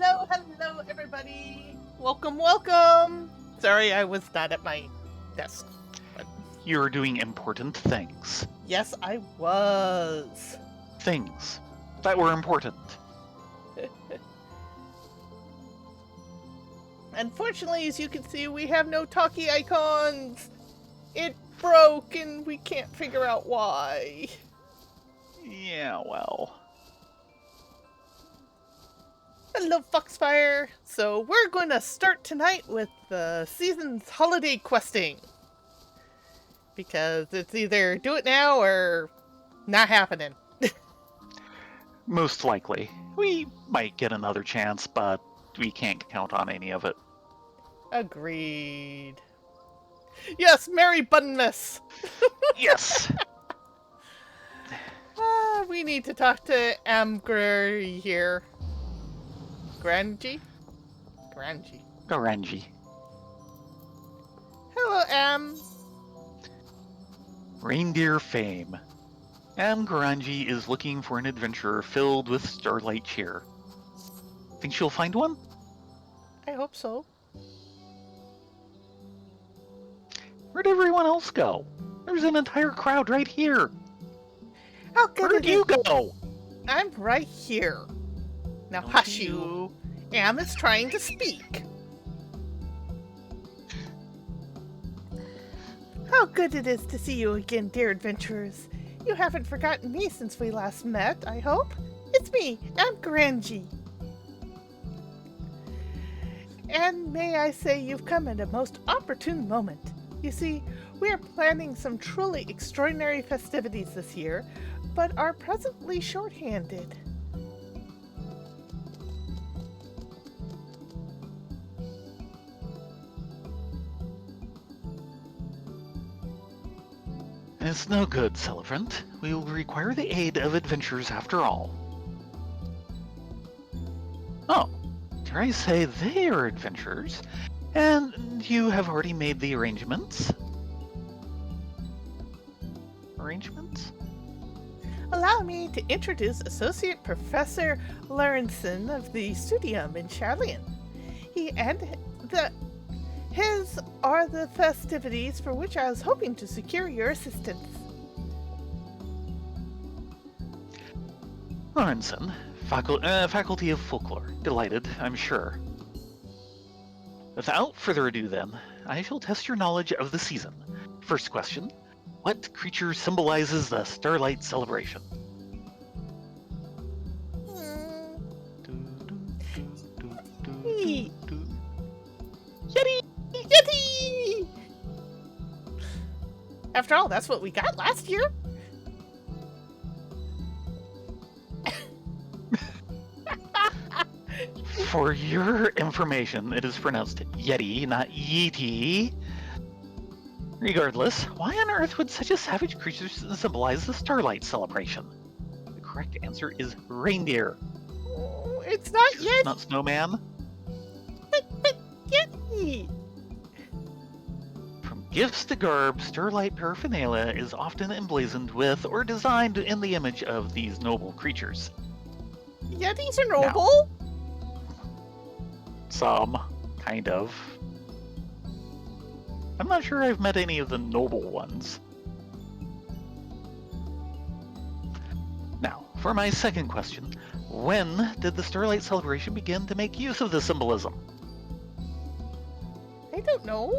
Hello, everybody. Welcome. Sorry, I was not at my desk. But You were doing important things. yes, I was. Things that were important. Unfortunately, as you can see, we have no talkie icons. It broke, and we can't figure out why. Yeah, well. Hello, Foxfire. So we're going to start tonight with the season's holiday questing. Because it's either do it now or not happening. Most likely. We might get another chance, but we can't count on any of it. Agreed. Yes, Merry Buttonmas! Yes! We need to talk to Amgr here. Granji? Garanji. Hello, Am. Reindeer fame. Am Garanji is looking for an adventurer filled with starlight cheer. Think she'll find one? I hope so. Where'd everyone else go? There's an entire crowd right here. How good Where'd you go? I'm right here. Now Don't hush you. Am is trying to speak. How good it is to see you again, dear adventurers. You haven't forgotten me since we last met, I hope. It's me, Am Granji. And may I say you've come at a most opportune moment. You see, we are planning some truly extraordinary festivities this year, but are presently short-handed. It's no good, Celebrant. We will require the aid of adventurers after all. Oh, dare I say they are adventurers? And you have already made the arrangements? Allow me to introduce Associate Professor Lawrenson of the Studium in Charlian. His are the festivities for which I was hoping to secure your assistance. Lawrenson, Faculty of Folklore. Delighted, I'm sure. Without further ado then, I shall test your knowledge of the season. First question, what creature symbolizes the Starlight Celebration? Yeti! Yeti! After all, that's what we got last year. For your information, it is pronounced Yeti, not Yeti. Regardless, why on earth would such a savage creature symbolize the Starlight Celebration? The correct answer is reindeer. Oh, it's not Yeti. Not snowman. But Yeti. From gifts to garb, Starlight paraphernalia is often emblazoned with or designed in the image of these noble creatures. Yetis are noble? Some, kind of. I'm not sure I've met any of the noble ones. Now, for my second question, when did the Starlight Celebration begin to make use of this symbolism? I don't know.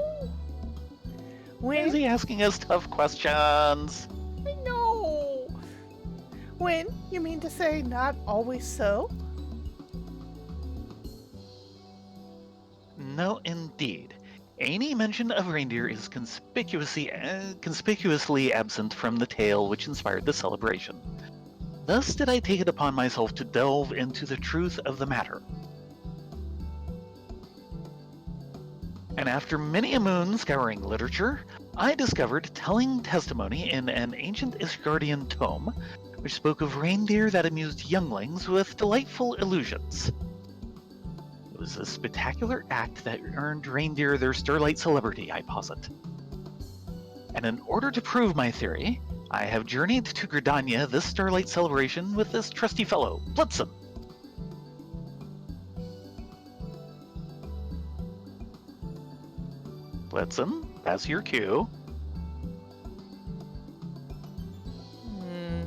Why is he asking us tough questions? I know. When? You mean to say not always so? No, indeed. Any mention of reindeer is conspicuously absent from the tale which inspired the celebration. Thus did I take it upon myself to delve into the truth of the matter. And after many a moon scouring literature, I discovered telling testimony in an ancient Isgardian tome, which spoke of reindeer that amused younglings with delightful illusions. It was a spectacular act that earned reindeer their Starlight celebrity, I posit. And in order to prove my theory, I have journeyed to Gridania this Starlight celebration with this trusty fellow, Blitzen. Blitzen, that's your cue. Hmm.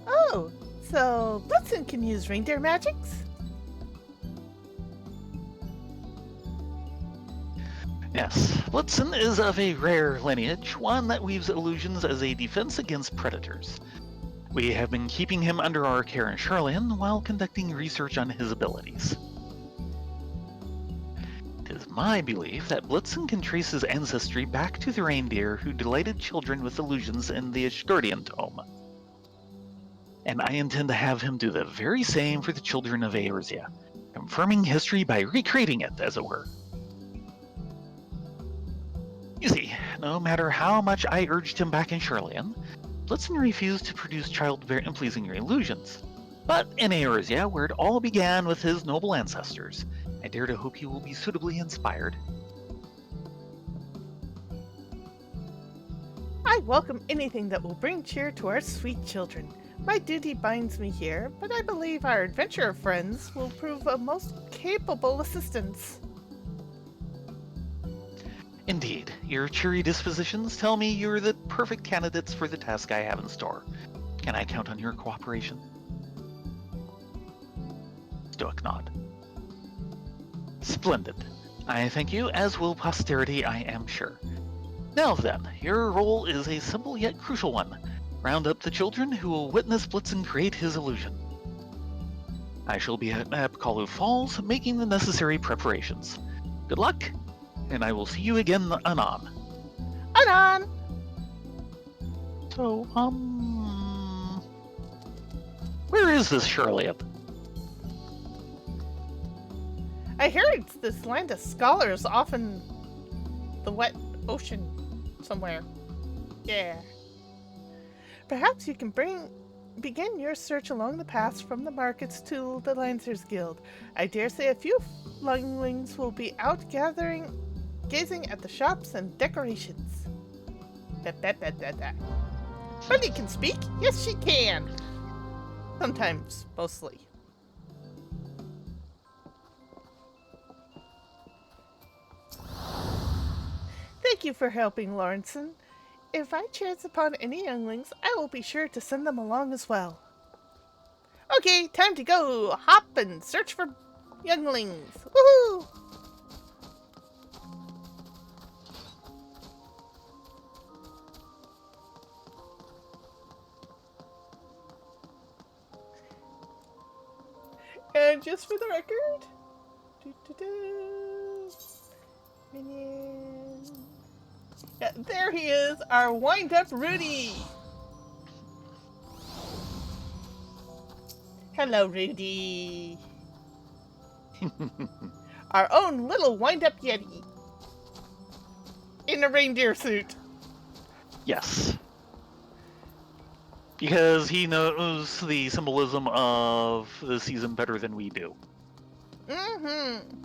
Oh, so Blitzen can use reindeer magics? Yes, Blitzen is of a rare lineage, one that weaves illusions as a defense against predators. We have been keeping him under our care in Charlian while conducting research on his abilities. It is my belief that Blitzen can trace his ancestry back to the reindeer who delighted children with illusions in the Ashgardian tome. And I intend to have him do the very same for the children of Eozea, confirming history by recreating it, as it were. You see, no matter how much I urged him back in Charlian, Blitzen refused to produce child-pleasing illusions. But in Eozea, where it all began with his noble ancestors, I dare to hope he will be suitably inspired. I welcome anything that will bring cheer to our sweet children. My duty binds me here, but I believe our adventurer friends will prove a most capable assistance. Indeed, your cheery dispositions tell me you're the perfect candidates for the task I have in store. Can I count on your cooperation? Stoic nod. Splendid. I thank you, as will posterity, I am sure. Now then, your role is a simple yet crucial one. Round up the children who will witness Blitzen create his illusion. I shall be at Apkalu Falls making the necessary preparations. Good luck, and I will see you again anon. Anon! So, where is this Charlian? I hear it's this land of scholars off in the wet ocean somewhere. Yeah. Perhaps you can begin your search along the paths from the markets to the Lancers Guild. I dare say a few younglings will be out gazing at the shops and decorations. Bunny can speak? Yes, she can. Sometimes, mostly. Thank you for helping, Lawrenson. If I chance upon any younglings, I will be sure to send them along as well. Okay, time to go hop and search for younglings. Woohoo! And just for the record, minion. Yeah, there he is, our wind-up Rudy. Hello, Rudy. Our own little wind-up Yeti. In a reindeer suit. Yes. Because he knows the symbolism of the season better than we do. Mm-hmm.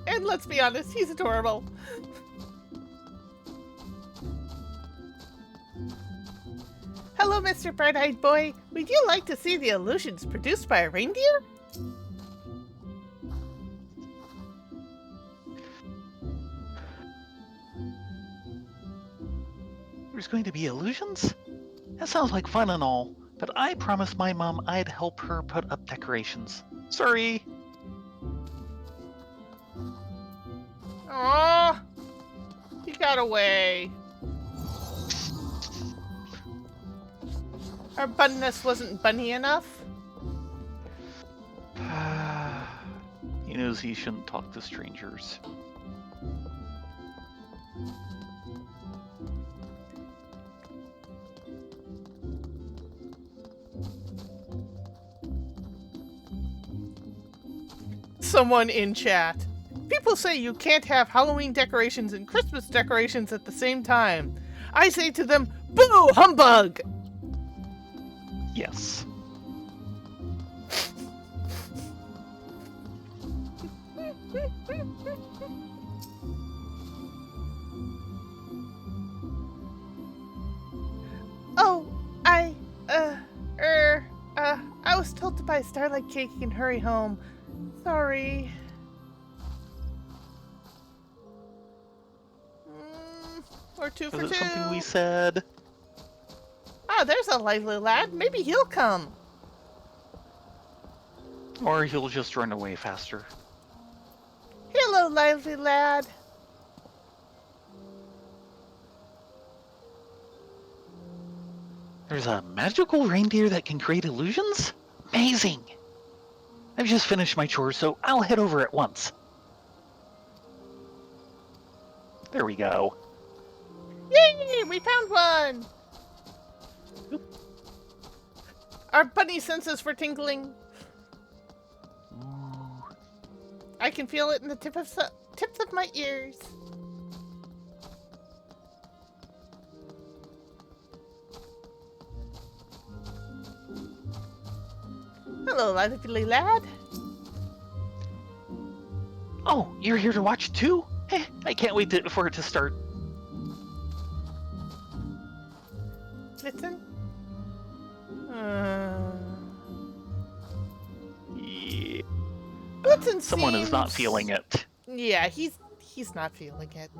And let's be honest, he's adorable. Hello, Mr. Bright-Eyed Boy. Would you like to see the illusions produced by a reindeer? There's going to be illusions? That sounds like fun and all, but I promised my mom I'd help her put up decorations. Sorry. Aww, he got away. Our bunness wasn't bunny enough. He knows he shouldn't talk to strangers. Someone in chat. People say you can't have Halloween decorations and Christmas decorations at the same time. I say to them, boo, humbug! Yes. buy Starlight cake and hurry home. Sorry. Or 2 for Was 2. it something we said? Oh, there's a lively lad. Maybe he'll come. Or he'll just run away faster. Hello, lively lad. There's a magical reindeer that can create illusions? Amazing! I've just finished my chores, so I'll head over at once. There we go. Yay! We found one! Oop. Our bunny senses were tingling. Ooh. I can feel it in the tips of my ears. Hello, lively lad. Oh, you're here to watch too? I can't wait for it to start. Listen. Yeah. Blitzen Someone is not seems- feeling it. Yeah, he's not feeling it.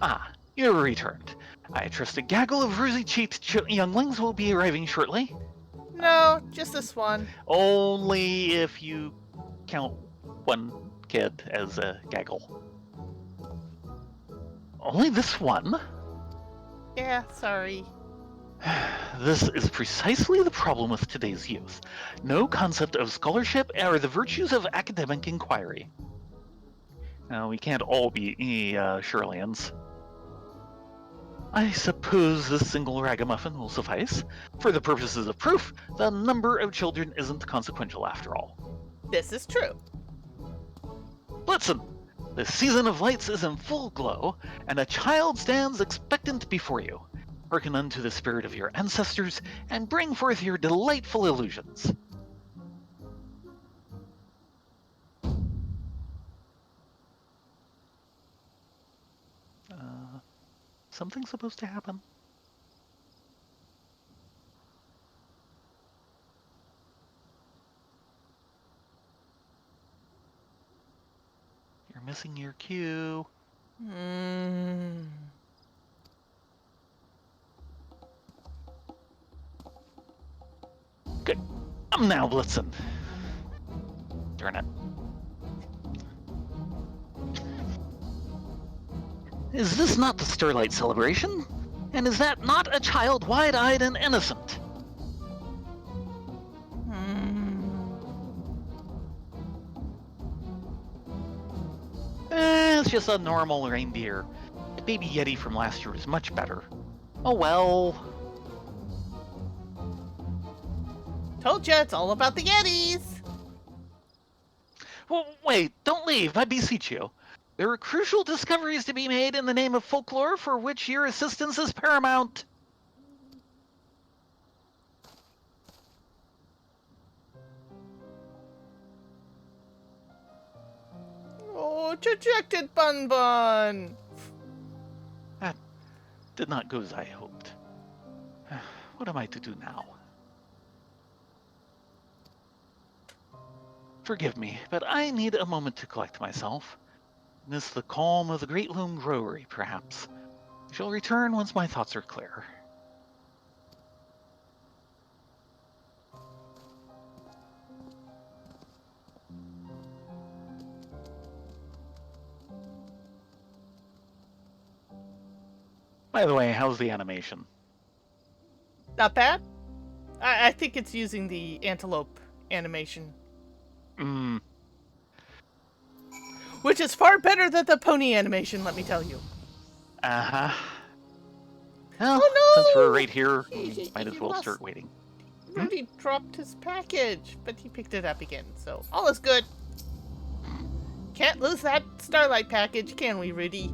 Ah, you're returned. I trust a gaggle of rosy-cheeked younglings will be arriving shortly. No, just this one. Only if you count one kid as a gaggle. Only this one? Yeah, sorry. This is precisely the problem with today's youth. No concept of scholarship or the virtues of academic inquiry. Now, we can't all be Shirleyans. I suppose this single ragamuffin will suffice. For the purposes of proof, the number of children isn't consequential after all. This is true. Blitzen! The season of lights is in full glow, and a child stands expectant before you. Hearken unto the spirit of your ancestors, and bring forth your delightful illusions. Something's supposed to happen. You're missing your cue. Good. I'm now Blitzen. Darn it. Is this not the Starlight celebration? And is that not a child wide-eyed and innocent? It's just a normal reindeer. The baby Yeti from last year was much better. Oh well. Told ya, it's all about the Yetis. Well, wait, don't leave, I beseech you. There are crucial discoveries to be made in the name of folklore for which your assistance is paramount. Oh, dejected Bun Bun. That did not go as I hoped. What am I to do now? Forgive me, but I need a moment to collect myself. Miss the calm of the Great Loom Brewery, perhaps. I shall return once my thoughts are clear. By the way, how's the animation? Not bad. I think it's using the antelope animation. Which is far better than the pony animation, let me tell you. Uh-huh. Well, Oh, no! since we're right here, He might as well lost- start waiting. Rudy dropped his package, but he picked it up again, so all is good. Can't lose that Starlight package, can we, Rudy?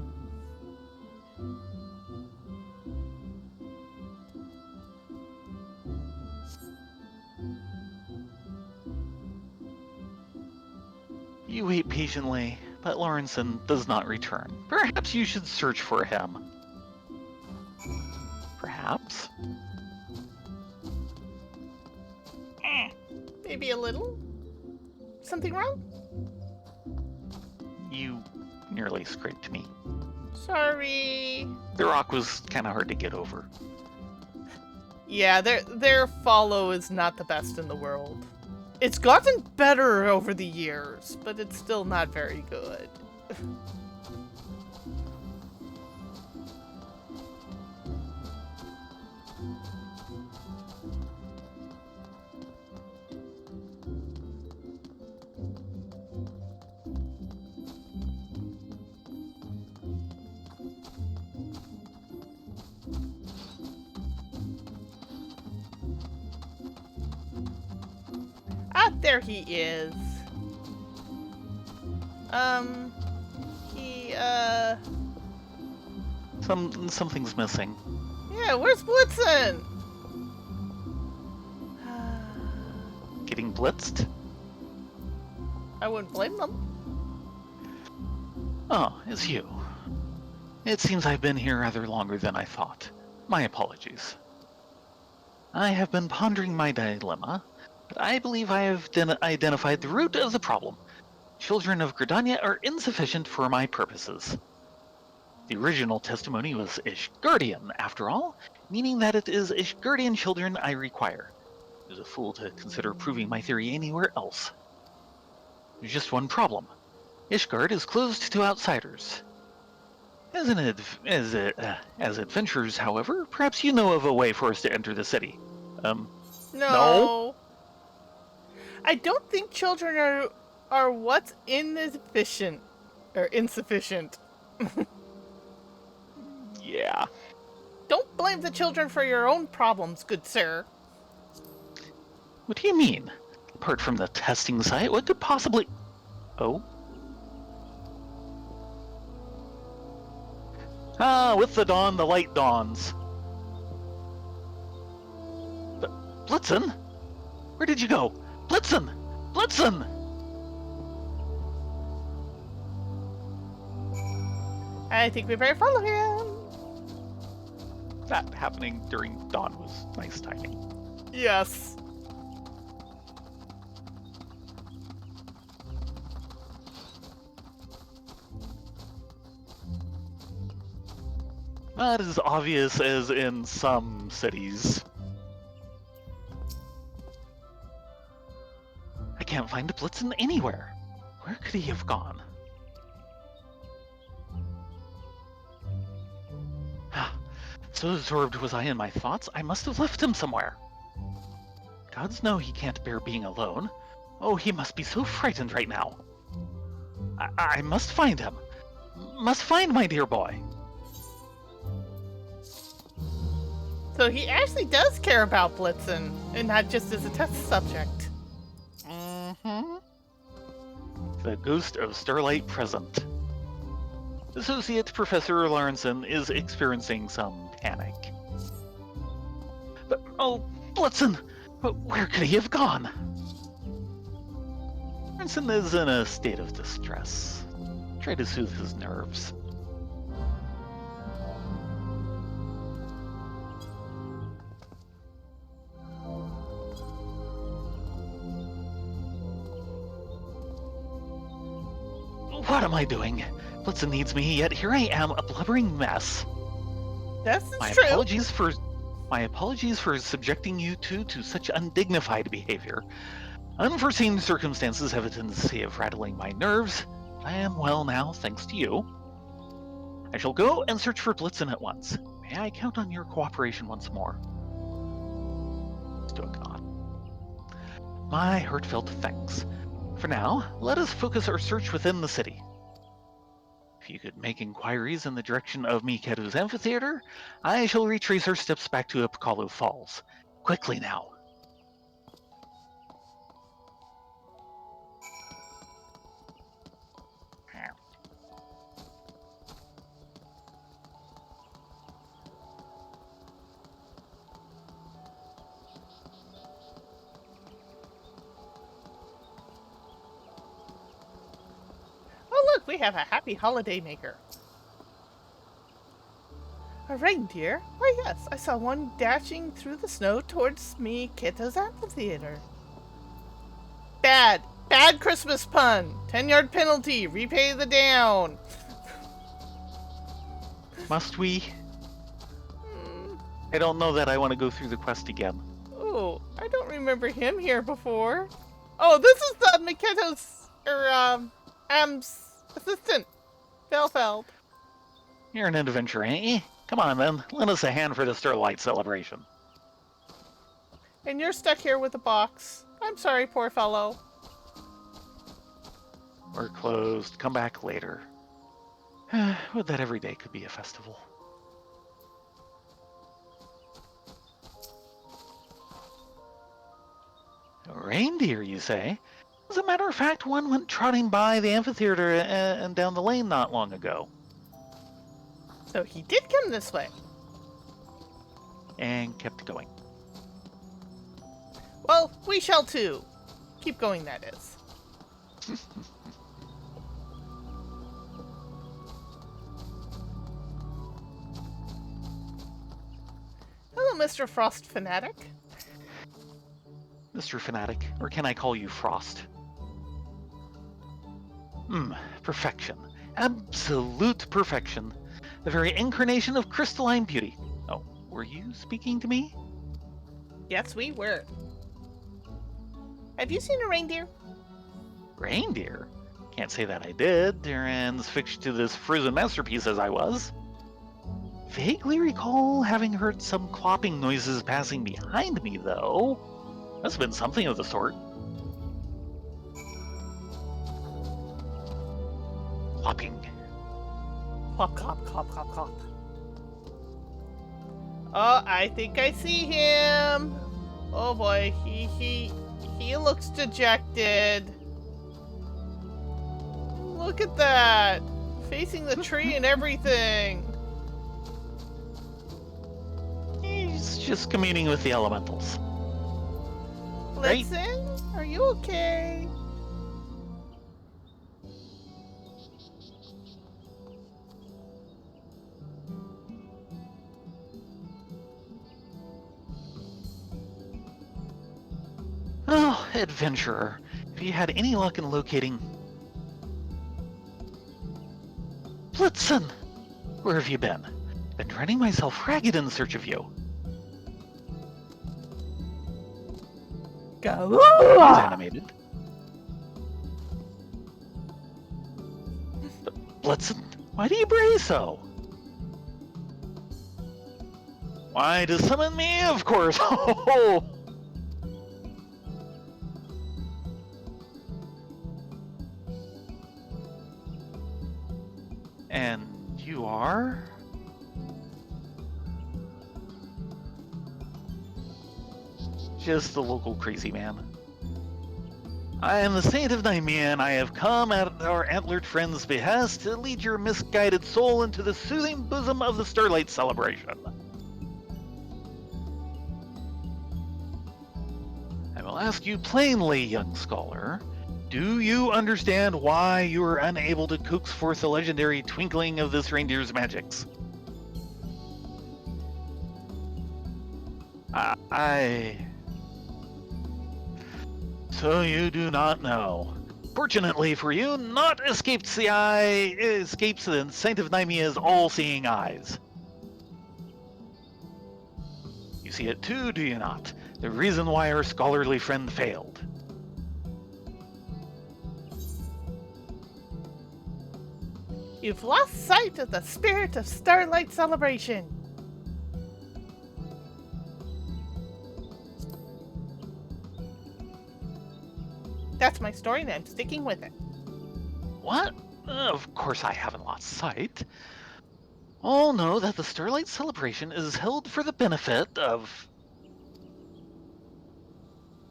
You wait patiently, but Lawrenson does not return. Perhaps you should search for him. Perhaps? perhaps. Maybe a little? Something wrong? You nearly scraped me. Sorry. The rock was kind of hard to get over. Yeah, their follow is not the best in the world. It's gotten better over the years, but it's still not very good. Ah, there he is. Something's missing. Yeah, where's Blitzen? Getting blitzed? I wouldn't blame them. Oh, it's you. It seems I've been here rather longer than I thought. My apologies. I have been pondering my dilemma, but I believe I have identified the root of the problem. Children of Gridania are insufficient for my purposes. The original testimony was Ishgardian, after all, meaning that it is Ishgardian children I require. I was a fool to consider proving my theory anywhere else. There's just one problem. Ishgard is closed to outsiders. As adventurers, however, perhaps you know of a way for us to enter the city. No? I don't think children are what's inefficient or insufficient. Yeah. Don't blame the children for your own problems, good sir. What do you mean? Apart from the testing site, what could possibly... Oh? Ah, with the dawn, the light dawns. But Blitzen? Where did you go? Blitzen! Blitzen! I think we better follow him. That happening during dawn was nice timing. Yes. Not as obvious as in some cities. I can't find Blitzen anywhere. Where could he have gone? So absorbed was I in my thoughts, I must have left him somewhere. Gods know he can't bear being alone. Oh, he must be so frightened right now. I must find him. Must find my dear boy. So he actually does care about Blitzen, and not just as a test subject. Mm-hmm. The ghost of Starlight present. Associate Professor Lawrenson is experiencing some panic. But, oh, Blitzen! Where could he have gone? Lawrenson is in a state of distress. Try to soothe his nerves. What am I doing? Blitzen needs me, yet here I am, a blubbering mess. That's My true. apologies for subjecting you two to such undignified behavior. Unforeseen circumstances have a tendency of rattling my nerves. I am well now, thanks to you. I shall go and search for Blitzen at once. May I count on your cooperation once more? Still gone. My heartfelt thanks. For now, let us focus our search within the city. If you could make inquiries in the direction of Mikeru's amphitheater, I shall retrace our steps back to Apollo Falls. Quickly now. Oh look, we have a happy holiday maker. A reindeer? Why, yes, I saw one dashing through the snow towards me Keto's amphitheater. Bad! Bad Christmas pun! 10-yard penalty! Repay the down! Must we? Hmm. I don't know that I want to go through the quest again. Oh, I don't remember him here before. Oh, this is the Miketo's, Am's assistant, Velfeld. You're an adventurer, ain't you? Come on then, lend us a hand for the Starlight celebration. And you're stuck here with a box. I'm sorry, poor fellow. We're closed. Come back later. Would that every day could be a festival. A reindeer, you say? As a matter of fact, one went trotting by the amphitheater and down the lane not long ago. So he did come this way. And kept going. Well, we shall too. Keep going, that is. Hello, Mr. Frost Fanatic. Mr. Fanatic, or can I call you Frost? Perfection. Absolute perfection. The very incarnation of crystalline beauty. Oh, were you speaking to me? Yes, we were. Have you seen a reindeer? Reindeer? Can't say that I did, transfixed to this frozen masterpiece as I was. Vaguely recall having heard some clopping noises passing behind me, though. Must have been something of the sort. Clopping. Clop, clop, clop, clop, clop. Oh, I think I see him. Oh boy, he looks dejected. Look at that. Facing the tree and everything. He's just communing with the elementals. Right? Listen, are you okay? Oh, adventurer. Have you had any luck in locating... Blitzen! Where have you been? Been running myself ragged in search of you. Go. He's animated. Blitzen, why do you bray so? Why, to summon me, of course! And you are? Just the local crazy man. I am the Saint of Nymea, and I have come at our antlered friend's behest to lead your misguided soul into the soothing bosom of the Starlight celebration. I will ask you plainly, young scholar, do you understand why you are unable to coax forth the legendary twinkling of this reindeer's magics? So you do not know. Fortunately for you, naught escapes the Saint of Nymea's all-seeing eyes. You see it too, do you not? The reason why our scholarly friend failed. You've lost sight of the spirit of Starlight celebration. That's my story and I'm sticking with it. What? Of course I haven't lost sight. All know that the Starlight celebration is held for the benefit of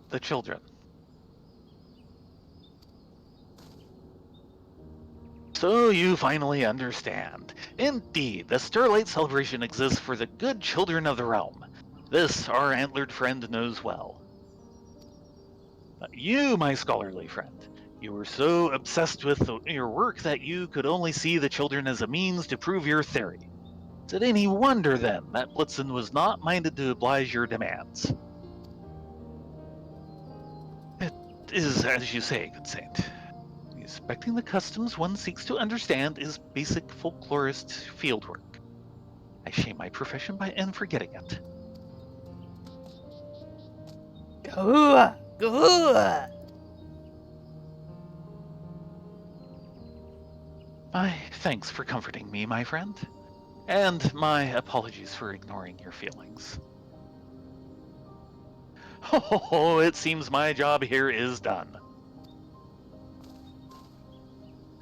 the children. So you finally understand. Indeed, the Starlight celebration exists for the good children of the realm. This our antlered friend knows well. But you, my scholarly friend, you were so obsessed with your work that you could only see the children as a means to prove your theory. Is it any wonder, then, that Blitzen was not minded to oblige your demands? It is as you say, good saint. Respecting the customs one seeks to understand is basic folklorist fieldwork. I shame my profession and forgetting it. Gahua! Gahua! My thanks for comforting me, my friend, and my apologies for ignoring your feelings. Oh, it seems my job here is done.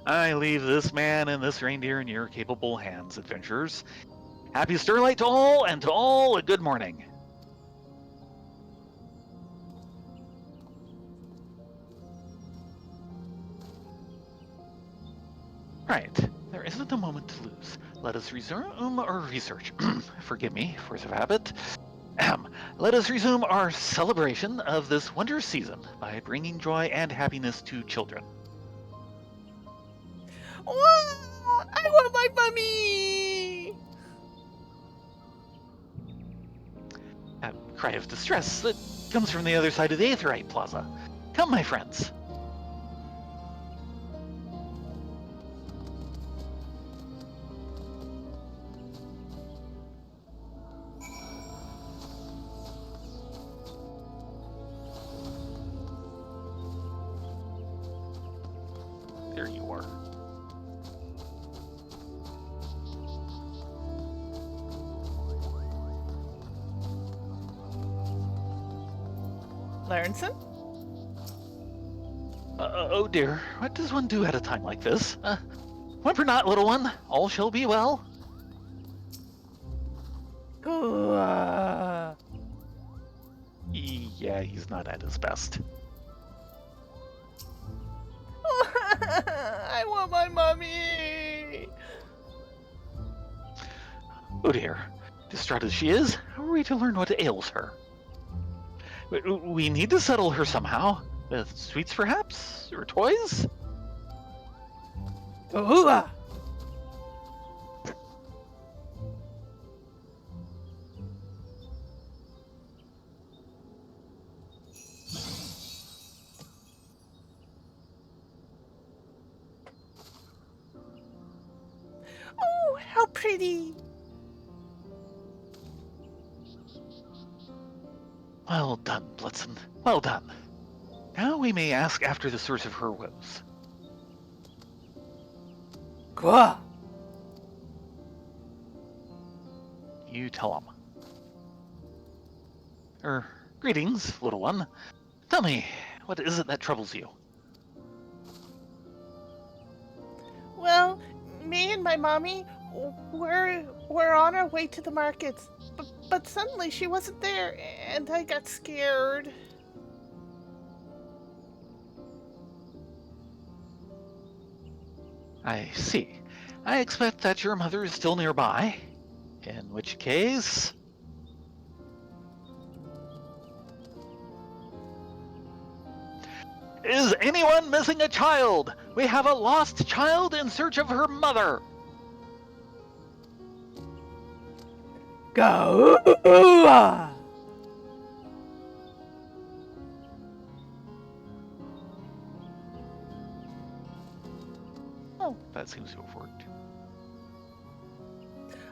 I leave this man and this reindeer in your capable hands, adventurers. Happy Starlight to all, and to all a good morning. Right, there isn't a moment to lose. Let us resume our research. Forgive me, force of habit. Let us resume our celebration of this wondrous season by bringing joy and happiness to children. Whoa! I want my mummy! A cry of distress that comes from the other side of the Aetheryte Plaza. Come, my friends. There you are. Larrinson? Oh dear, what does one do at a time like this? Whimper not, little one. All shall be well. Gahua! Yeah, he's not at his best. I want my mummy! Oh dear. Distraught as she is, how are we to learn what ails her? We need to settle her somehow. With sweets, perhaps? Or toys? Gahua! Oh, how pretty! Well done, Blitzen. Well done. Now we may ask after the source of her woes. Gahua! You tell him. Greetings, little one. Tell me, what is it that troubles you? Well, me and my mommy, we're on our way to the markets, but suddenly she wasn't there, and I got scared. I see. I expect that your mother is still nearby. In which case... Is anyone missing a child? We have a lost child in search of her mother. Gahua! Oh, that seems to have worked.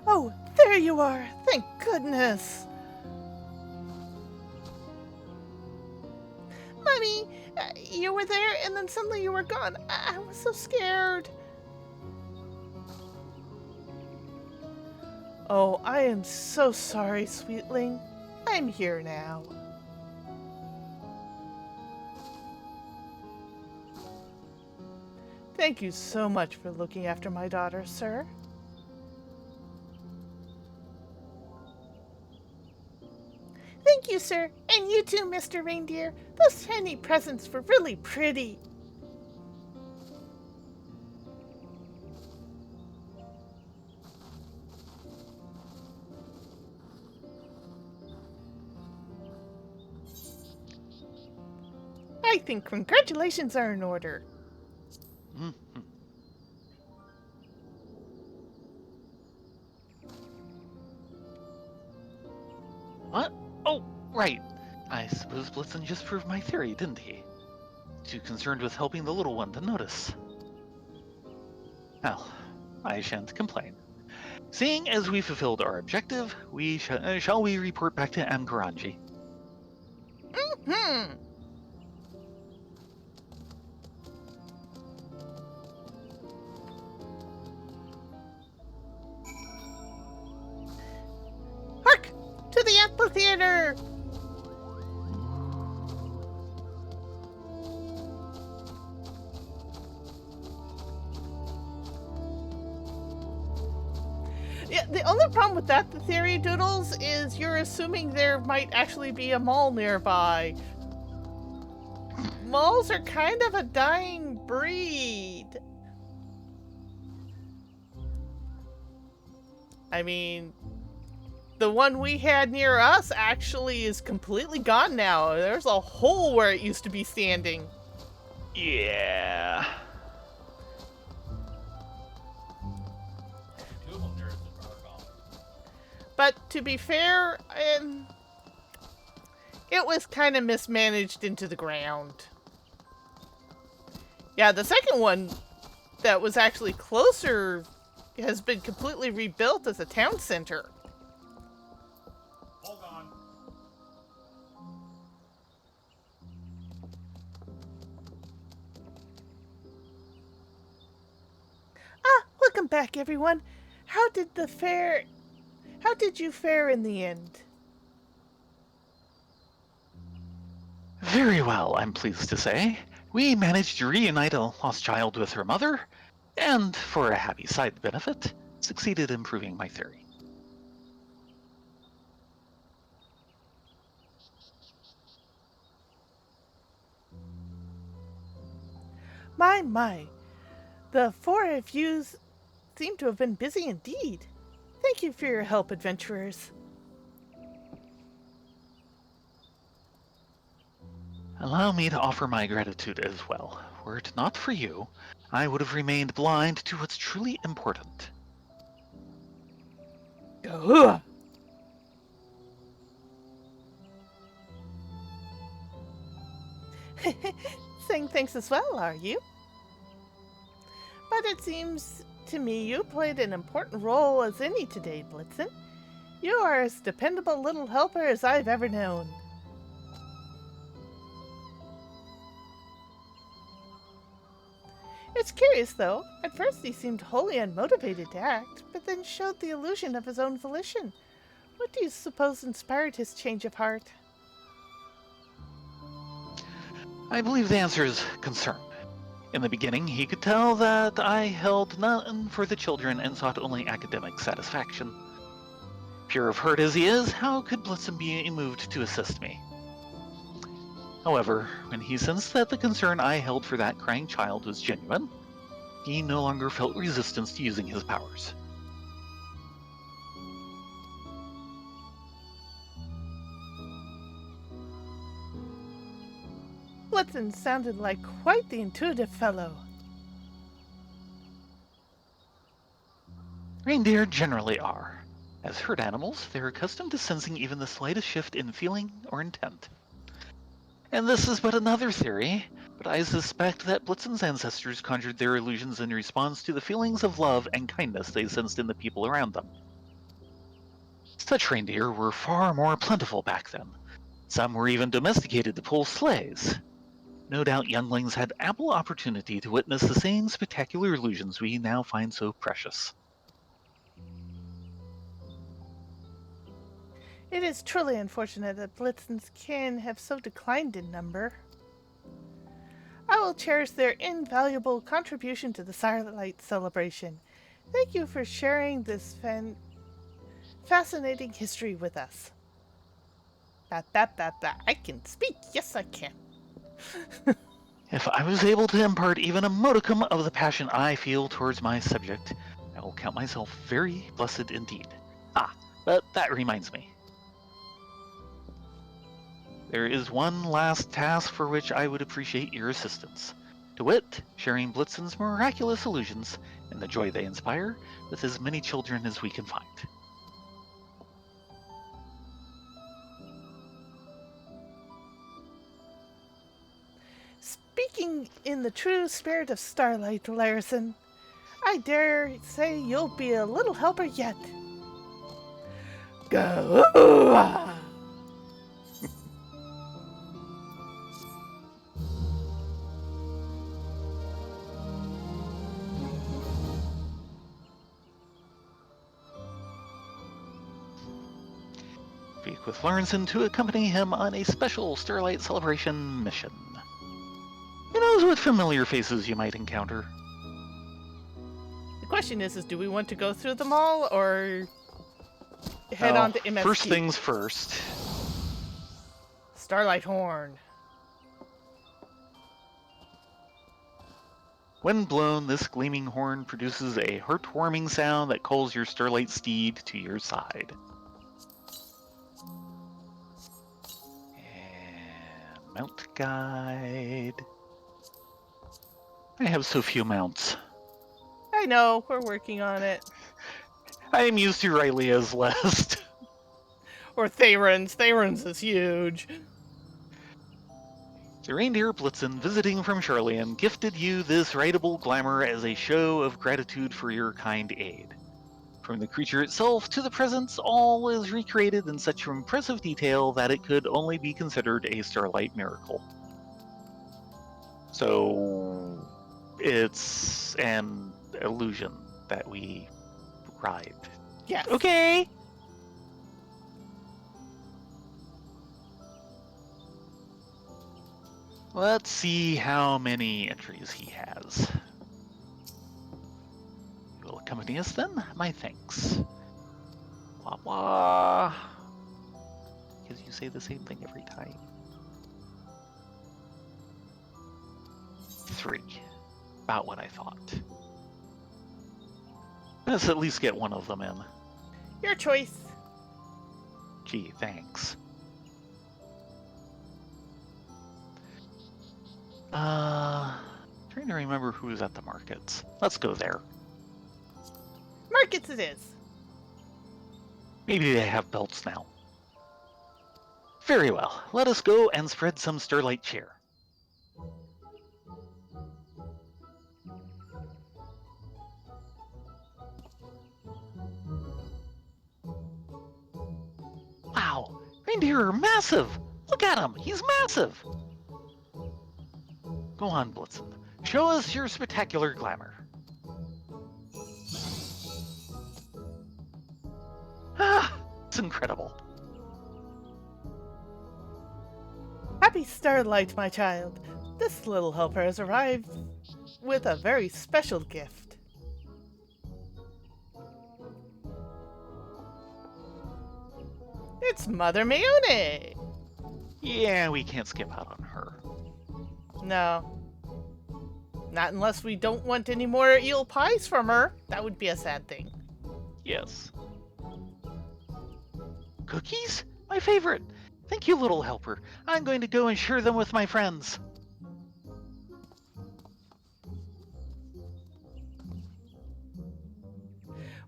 Oh, there you are! Thank goodness! Mommy, you were there and then suddenly you were gone. I was so scared. Oh, I am so sorry, sweetling. I'm here now. Thank you so much for looking after my daughter, sir. Thank you, sir. And you too, Mr. Reindeer. Those tiny presents were really pretty. I think congratulations are in order. Mhm. What? Oh, right. I suppose Blitzen just proved my theory, didn't he? Too concerned with helping the little one to notice. Well, I shan't complain. Seeing as we fulfilled our objective, shall we report back to Amkaranji? Hmm. Hark! To the amphitheater! Yeah, the only problem with that, the theory, Doodles, is you're assuming there might actually be a mall nearby. Malls are kind of a dying breed. I mean, the one we had near us actually is completely gone now. There's a hole where it used to be standing. Yeah. But to be fair, it was kind of mismanaged into the ground. Yeah, the second one that was actually closer has been completely rebuilt as a town center. Hold on. Welcome back, everyone. How did you fare in the end? Very well, I'm pleased to say. We managed to reunite a lost child with her mother, and, for a happy side benefit, succeeded in proving my theory. My. The four of you seem to have been busy indeed. Thank you for your help, adventurers. Allow me to offer my gratitude as well. Were it not for you, I would have remained blind to what's truly important. Ugh. Saying thanks as well, are you? But it seems to me you played an important role as any today, Blitzen. You are as dependable little helper as I've ever known. It's curious, though. At first he seemed wholly unmotivated to act, but then showed the illusion of his own volition. What do you suppose inspired his change of heart? I believe the answer is concern. In the beginning, he could tell that I held none for the children and sought only academic satisfaction. Pure of heart as he is, how could Blitzen be moved to assist me? However, when he sensed that the concern I held for that crying child was genuine, he no longer felt resistance to using his powers. Blitzen sounded like quite the intuitive fellow. Reindeer generally are. As herd animals, they're accustomed to sensing even the slightest shift in feeling or intent. And this is but another theory, but I suspect that Blitzen's ancestors conjured their illusions in response to the feelings of love and kindness they sensed in the people around them. Such reindeer were far more plentiful back then. Some were even domesticated to pull sleighs. No doubt younglings had ample opportunity to witness the same spectacular illusions we now find so precious. It is truly unfortunate that Blitzen's kin have so declined in number. I will cherish their invaluable contribution to the Starlight celebration. Thank you for sharing this fascinating history with us. I can speak. Yes, I can. If I was able to impart even a modicum of the passion I feel towards my subject, I will count myself very blessed indeed. But that reminds me. There is one last task for which I would appreciate your assistance. To wit, sharing Blitzen's miraculous illusions and the joy they inspire with as many children as we can find. speaking in the true spirit of Starlight, Larison, I dare say you'll be a little helper yet. Go! Speak with Lawrenson to accompany him on a special Starlight Celebration mission. Who knows what familiar faces you might encounter? The question is do we want to go through them all or head on to MSQ? First things first. Starlight Horn. When blown, this gleaming horn produces a heartwarming sound that calls your Starlight steed to your side. And mount guide. I have so few mounts. I know, we're working on it. I am used to Rylea's list. Or Tharon's. Tharon's is huge. The reindeer Blitzen, visiting from Charlian, gifted you this rideable glamour as a show of gratitude for your kind aid. From the creature itself to the presents, all is recreated in such impressive detail that it could only be considered a Starlight miracle. So, it's an illusion that we ride. Yes. Okay! Let's see how many entries he has. You will accompany us then? My thanks. Blah blah. Because you say the same thing every time. 3. About what I thought. Let's at least get one of them in. Your choice. Gee, thanks. Trying to remember who was at the markets. Let's go there. Markets it is. Maybe they have belts now. Very well. Let us go and spread some Starlight cheer. Wow, reindeer are massive! Look at him, he's massive! Go on, Blitzen. Show us your spectacular glamour. Ah, it's incredible. Happy Starlight, my child. This little helper has arrived with a very special gift. It's Mother Mayone! Yeah, we can't skip out on her. No. Not unless we don't want any more eel pies from her. That would be a sad thing. Yes. Cookies? My favorite. Thank you, little helper. I'm going to go and share them with my friends.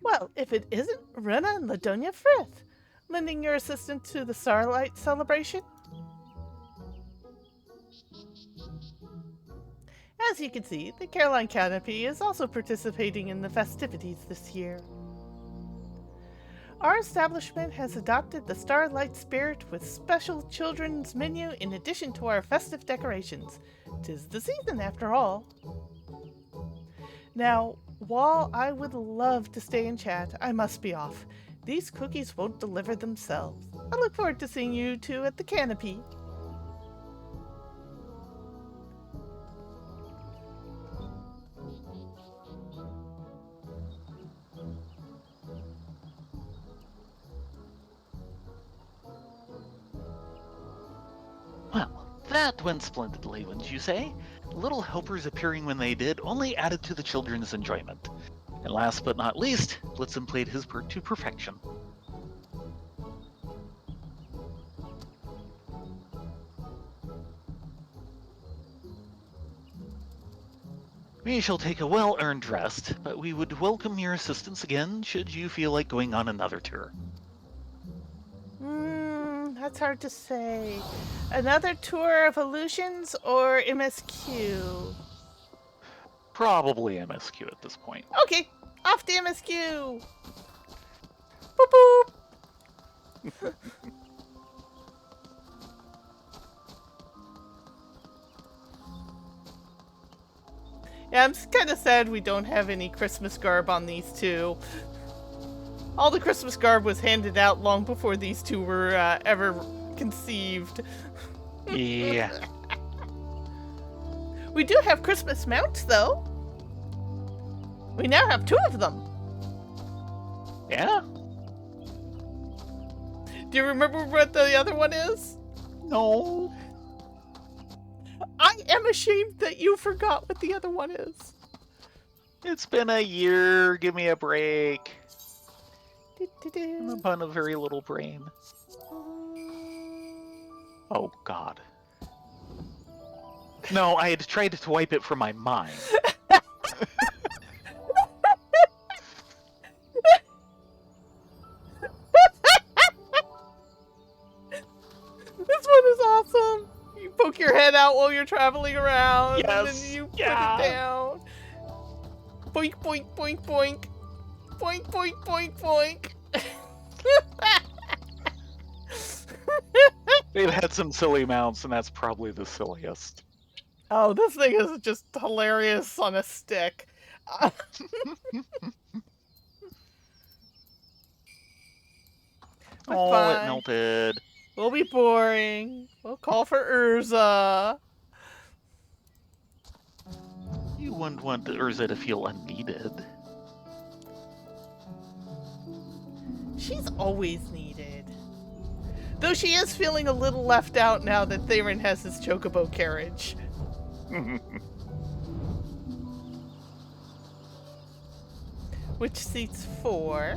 Well, if it isn't Rena and Ladonia Frith, lending your assistance to the Starlight celebration. As you can see, the Caroline Canopy is also participating in the festivities this year. Our establishment has adopted the Starlight spirit with special children's menu in addition to our festive decorations. 'Tis the season after all. Now, while I would love to stay and chat, I must be off. These cookies won't deliver themselves. I look forward to seeing you two at the canopy. Well, that went splendidly, wouldn't you say? Little helpers appearing when they did only added to the children's enjoyment. And last but not least, Blitzen played his part to perfection. We shall take a well-earned rest, but we would welcome your assistance again should you feel like going on another tour. I That's hard to say. Another tour of illusions or MSQ? Probably MSQ at this point. Okay, off to MSQ. Boop boop. Yeah, I'm kind of sad we don't have any Christmas garb on these two. All the Christmas garb was handed out long before these two were ever conceived. Yeah. We do have Christmas mounts, though. We now have 2 of them. Yeah? Do you remember what the other one is? No. I am ashamed that you forgot what the other one is. It's been a year. Give me a break. I'm upon a very little brain. Oh, God. No, I had tried to wipe it from my mind. This one is awesome. You poke your head out while you're traveling around, and Yes, then you put yeah. it down. Boink, boink, boink, boink. Boink, boink, boink, boink. They've had some silly mounts, and that's probably the silliest. Oh, this thing is just hilarious on a stick. Oh, fine. it melted. We'll be boring. We'll call for Eozea. You wouldn't want Urza to feel unneeded. She's always needed. Though she is feeling a little left out now that Theron has his chocobo carriage. Which seats 4.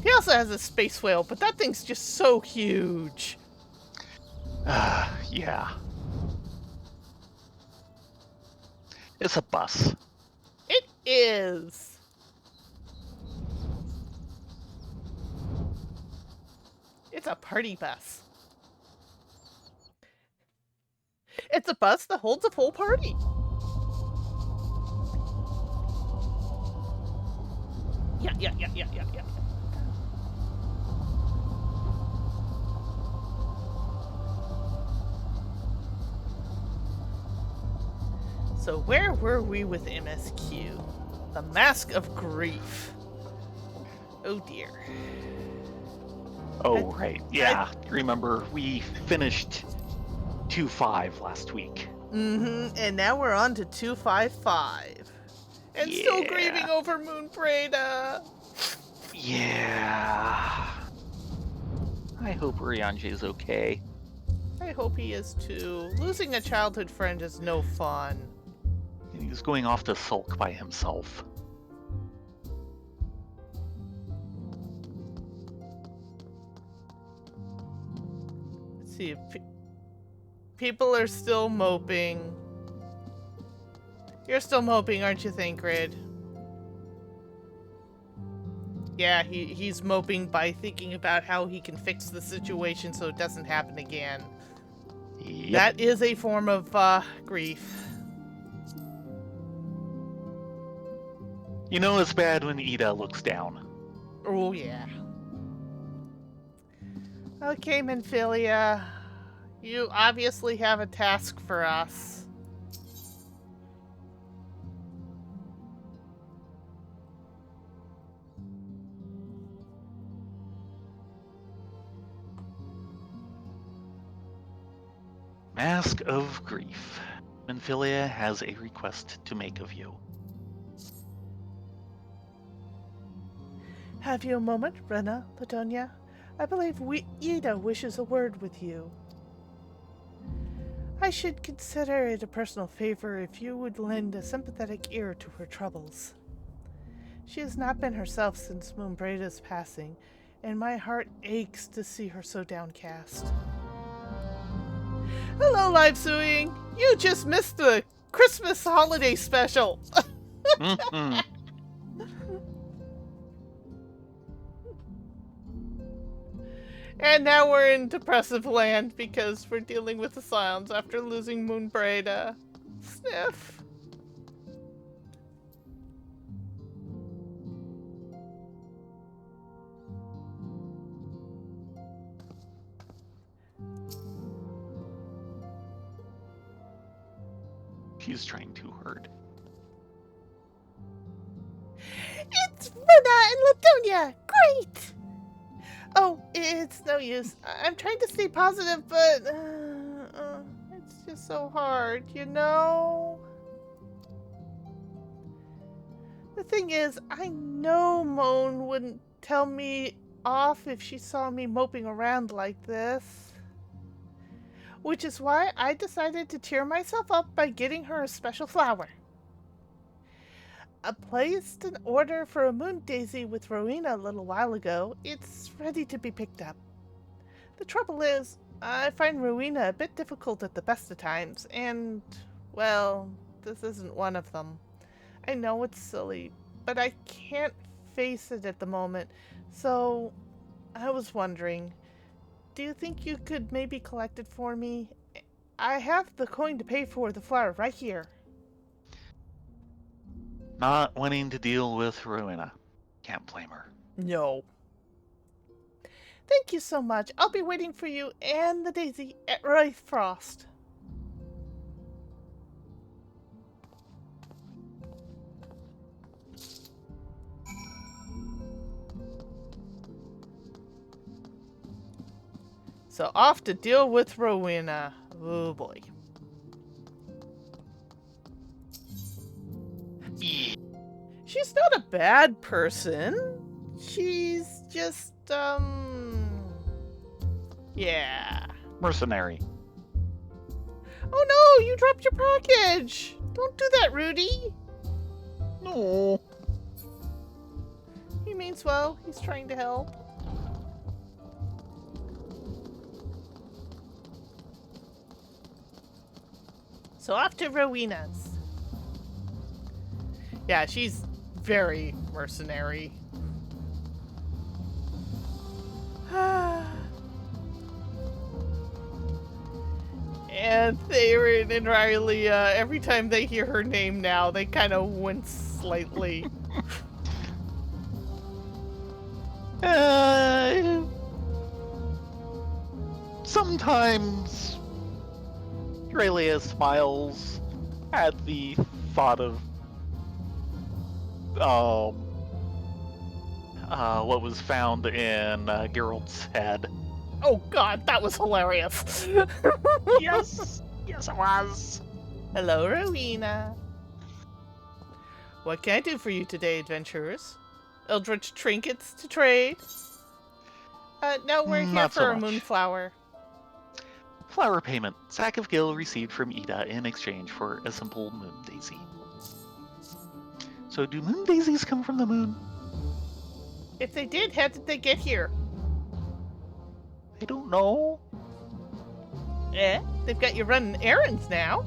He also has a space whale, but that thing's just so huge. Yeah. It's a bus. It is. It's a party bus. It's a bus that holds a full party. Yeah. So where were we with MSQ? The Mask of Grief. Oh dear. Oh, right. Yeah. Remember, we finished 2.5 last week. Mm-hmm. And now we're on to 255. And still Yeah. grieving over Moon Breda. Yeah. I hope Rianje's okay. I hope he is too. Losing a childhood friend is no fun. He's going off to sulk by himself. Let's see if people are still moping. You're still moping, aren't you, Thancred? Yeah, he's moping by thinking about how he can fix the situation so it doesn't happen again. Yep. That is a form of grief. You know it's bad when Ida looks down. Oh, yeah. Okay, Minfilia. You obviously have a task for us. Mask of Grief. Minfilia has a request to make of you. Have you a moment, Rena, Ladonia? I believe Ida wishes a word with you. I should consider it a personal favor if you would lend a sympathetic ear to her troubles. She has not been herself since Moonbreda's passing, and my heart aches to see her so downcast. Hello, Live Suing! You just missed the Christmas holiday special! Mhm. And now we're in depressive land because we're dealing with the Scions after losing Moonbraid. Sniff. She's trying too hard. It's Runa and Ladonia! Great! Oh, it's no use. I'm trying to stay positive, but it's just so hard, you know? The thing is, I know Moan wouldn't tell me off if she saw me moping around like this. Which is why I decided to cheer myself up by getting her a special flower. I placed an order for a moon daisy with Rowena a little while ago. It's ready to be picked up. The trouble is, I find Rowena a bit difficult at the best of times, and, well, this isn't one of them. I know it's silly, but I can't face it at the moment, so I was wondering, do you think you could maybe collect it for me? I have the coin to pay for the flower right here. Not wanting to deal with Rowena. Can't blame her. No. Thank you so much. I'll be waiting for you and the daisy at Wraith Frost. So off to deal with Rowena. Oh boy. Yeah. She's not a bad person. She's just, yeah. Mercenary. Oh no, you dropped your package. Don't do that, Rudy. No. He means well. He's trying to help. So off to Rowena's. Yeah, she's very mercenary. And Theron and Riley, every time they hear her name now, they kind of wince slightly. Sometimes Aurelia smiles at the thought of what was found in Geralt's head. Oh god, that was hilarious. Yes, yes it was. Hello, Rowena. What can I do for you today, adventurers? Eldritch trinkets to trade? No, we're here Not so for a much. moonflower. Flower payment. Sack of gil received from Ida in exchange for a simple moon daisy. So do moon daisies come from the moon? If they did, how did they get here? I don't know. They've got you running errands now.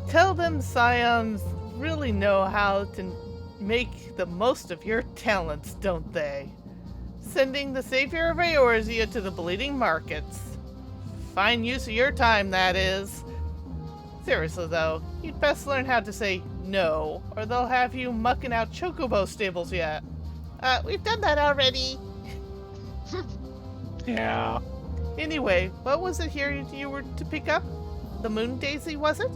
Tell them Scions really know how to make the most of your talents, don't they? Sending the savior of Eozea to the bleeding markets. Fine use of your time, that is. Seriously, though, you'd best learn how to say no, or they'll have you mucking out chocobo stables yet. We've done that already. Yeah. Anyway, what was it here you were to pick up? The moon daisy, was it?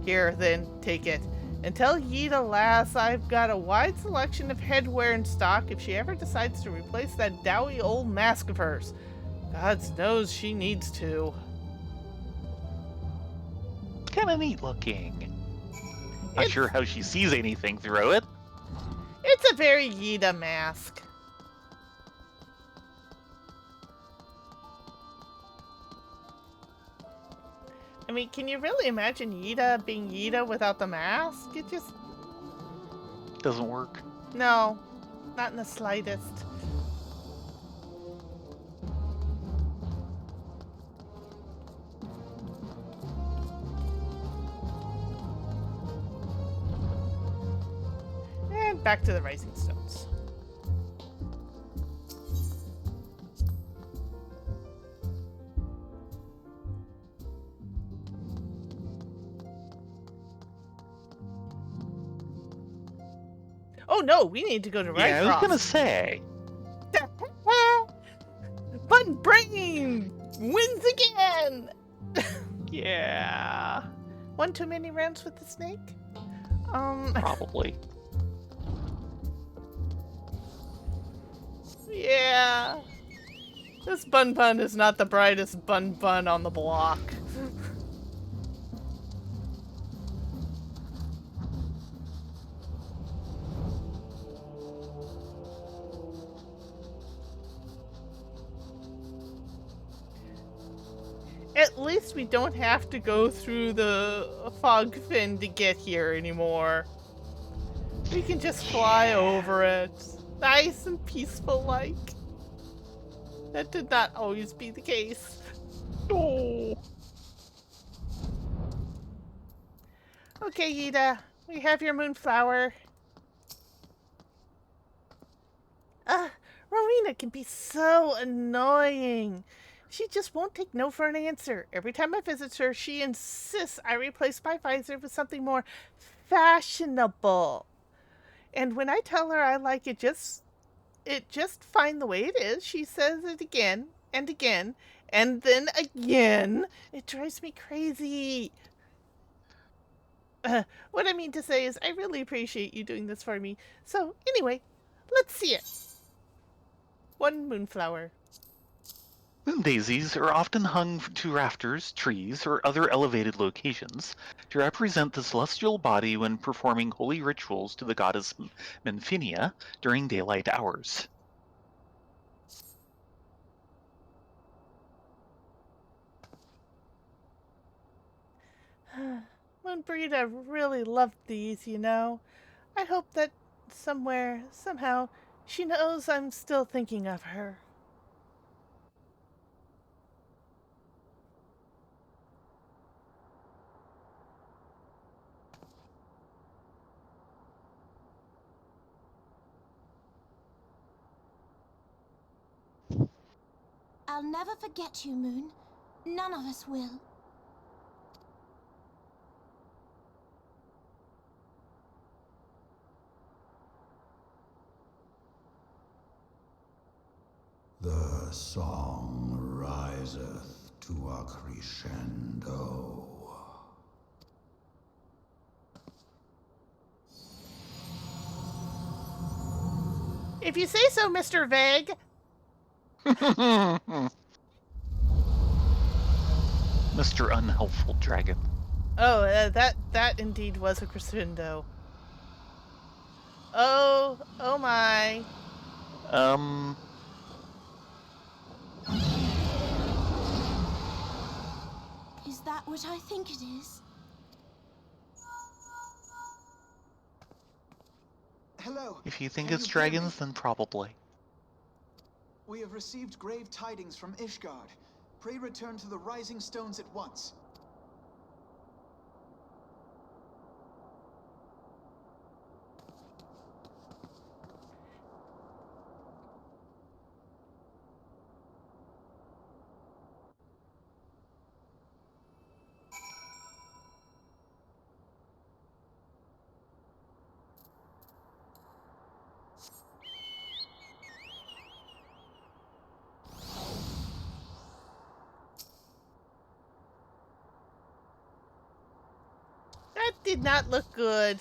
Here, then, take it. And tell Yida lass I've got a wide selection of headwear in stock if she ever decides to replace that doughy old mask of hers. God knows she needs to. Kinda neat looking. Not sure how she sees anything through it. It's a very Yida mask. I mean, can you really imagine Yida being Yida without the mask? It just... Doesn't work. No, not in the slightest. And back to the Rising Stones. Oh no, we need to go to Yeah, I was gonna Bifrost. say. Bun Brain wins again! Yeah, One too many rounds with the snake? probably. Yeah. This Bun is not the brightest Bun on the block. At least we don't have to go through the fog fin to get here anymore. We can just fly over it. Nice and peaceful like. That did not always be the case. Oh. Okay, Ida, we have your moonflower. Rowena can be so annoying. She just won't take no for an answer. Every time I visit her, she insists I replace my visor with something more fashionable. And when I tell her I like it just fine the way it is, she says it again and again and then again. It drives me crazy. What I mean to say is I really appreciate you doing this for me. So anyway, let's see it. One moonflower. Moon daisies are often hung to rafters, trees, or other elevated locations to represent the celestial body when performing holy rituals to the goddess Menfinia during daylight hours. Moonbrita really loved these, you know. I hope that somewhere, somehow, she knows I'm still thinking of her. I'll never forget you, Moon. None of us will. The song riseth to a crescendo. If you say so, Mr. Vague. Mr. Unhelpful Dragon. Oh, that indeed was a crescendo. Oh my. Is that what I think it is? Hello. If you think Can it's you hear me? dragons, then probably. We have received grave tidings from Ishgard. Pray return to the Rising Stones at once. That did not look good.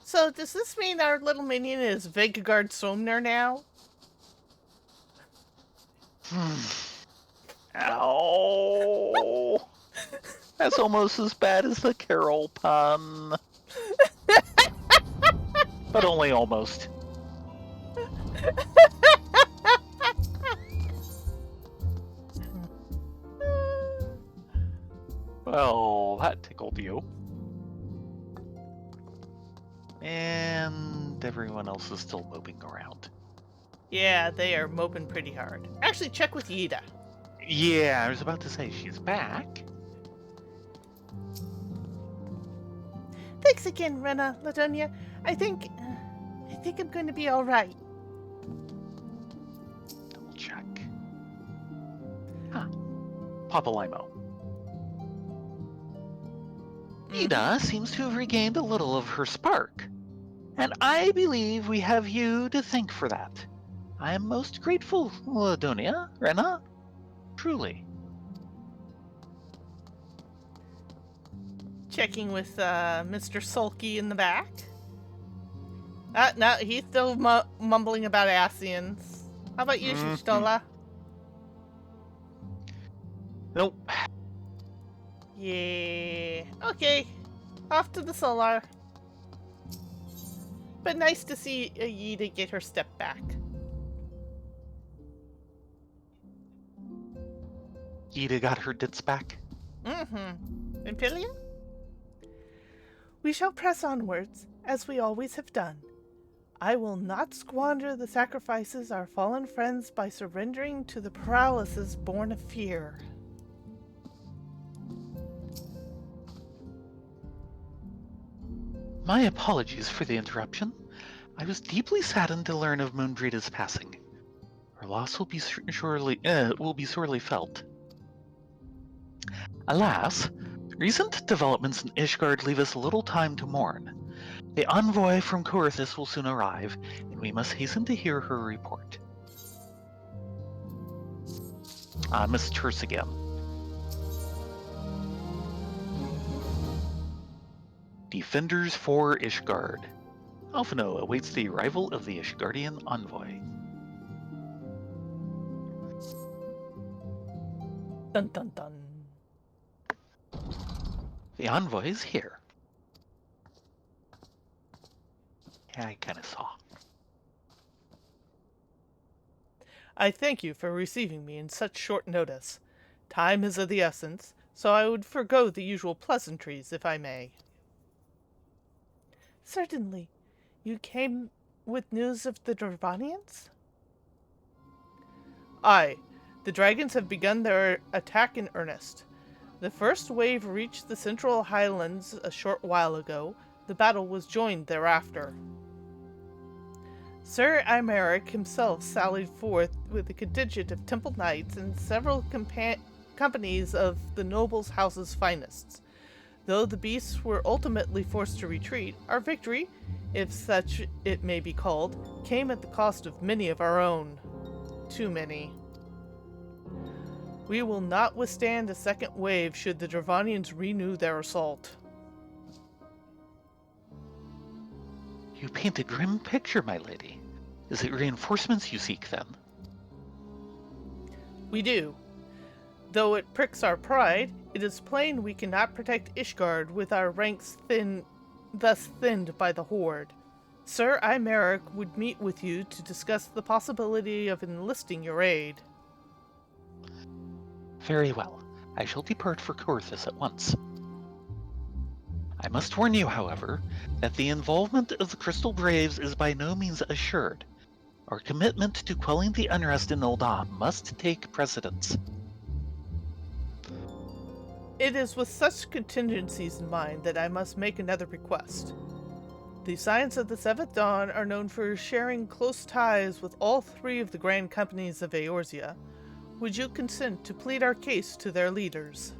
So does this mean our little minion is Vegard Somner now? Ow! That's almost as bad as the Carol pun. But only almost. Well, that tickled you. And everyone else is still moping around. Yeah, they are moping pretty hard. Actually, check with Yida. Yeah, I was about to say she's back. Thanks again, Rena, Ladonia. I think I'm going to be all right. Papalimo. Ida seems to have regained a little of her spark, and I believe we have you to thank for that. I am most grateful, Ladonia, Rena, truly. Checking with Mr. Sulky in the back. No, he's still mumbling about Asians. How about you, Shishtola? Nope. Yeah. Okay. Off to the solar. But nice to see Yida get her step back. Ida got her dits back. Mm-hmm. And Pillion? We shall press onwards, as we always have done. I will not squander the sacrifices our fallen friends by surrendering to the paralysis born of fear. My apologies for the interruption. I was deeply saddened to learn of Moonbreeda's passing. Her loss will be sorely felt. Alas, recent developments in Ishgard leave us little time to mourn. The envoy from Coerthus will soon arrive, and we must hasten to hear her report. Miss Terse again. Defenders for Ishgard. Alphino awaits the arrival of the Ishgardian envoy. Dun dun dun. The envoy is here. Yeah, I kind of saw. I thank you for receiving me in such short notice. Time is of the essence, so I would forgo the usual pleasantries, if I may. Certainly. You came with news of the Dravanians? Aye. The dragons have begun their attack in earnest. The first wave reached the central highlands a short while ago. The battle was joined thereafter. Sir Imeric himself sallied forth with a contingent of temple knights and several companies of the nobles' house's finest. Though the beasts were ultimately forced to retreat, our victory, if such it may be called, came at the cost of many of our own. Too many. We will not withstand a second wave should the Dravanians renew their assault. You paint a grim picture, my lady. Is it reinforcements you seek, then? We do. Though it pricks our pride, it is plain we cannot protect Ishgard with our ranks thus thinned by the Horde. Sir Imeric would meet with you to discuss the possibility of enlisting your aid. Very well. I shall depart for Coerthus at once. I must warn you, however, that the involvement of the Crystal Braves is by no means assured. Our commitment to quelling the unrest in Ul'dah must take precedence. It is with such contingencies in mind that I must make another request. The Scions of the Seventh Dawn are known for sharing close ties with all three of the grand companies of Eozea. Would you consent to plead our case to their leaders?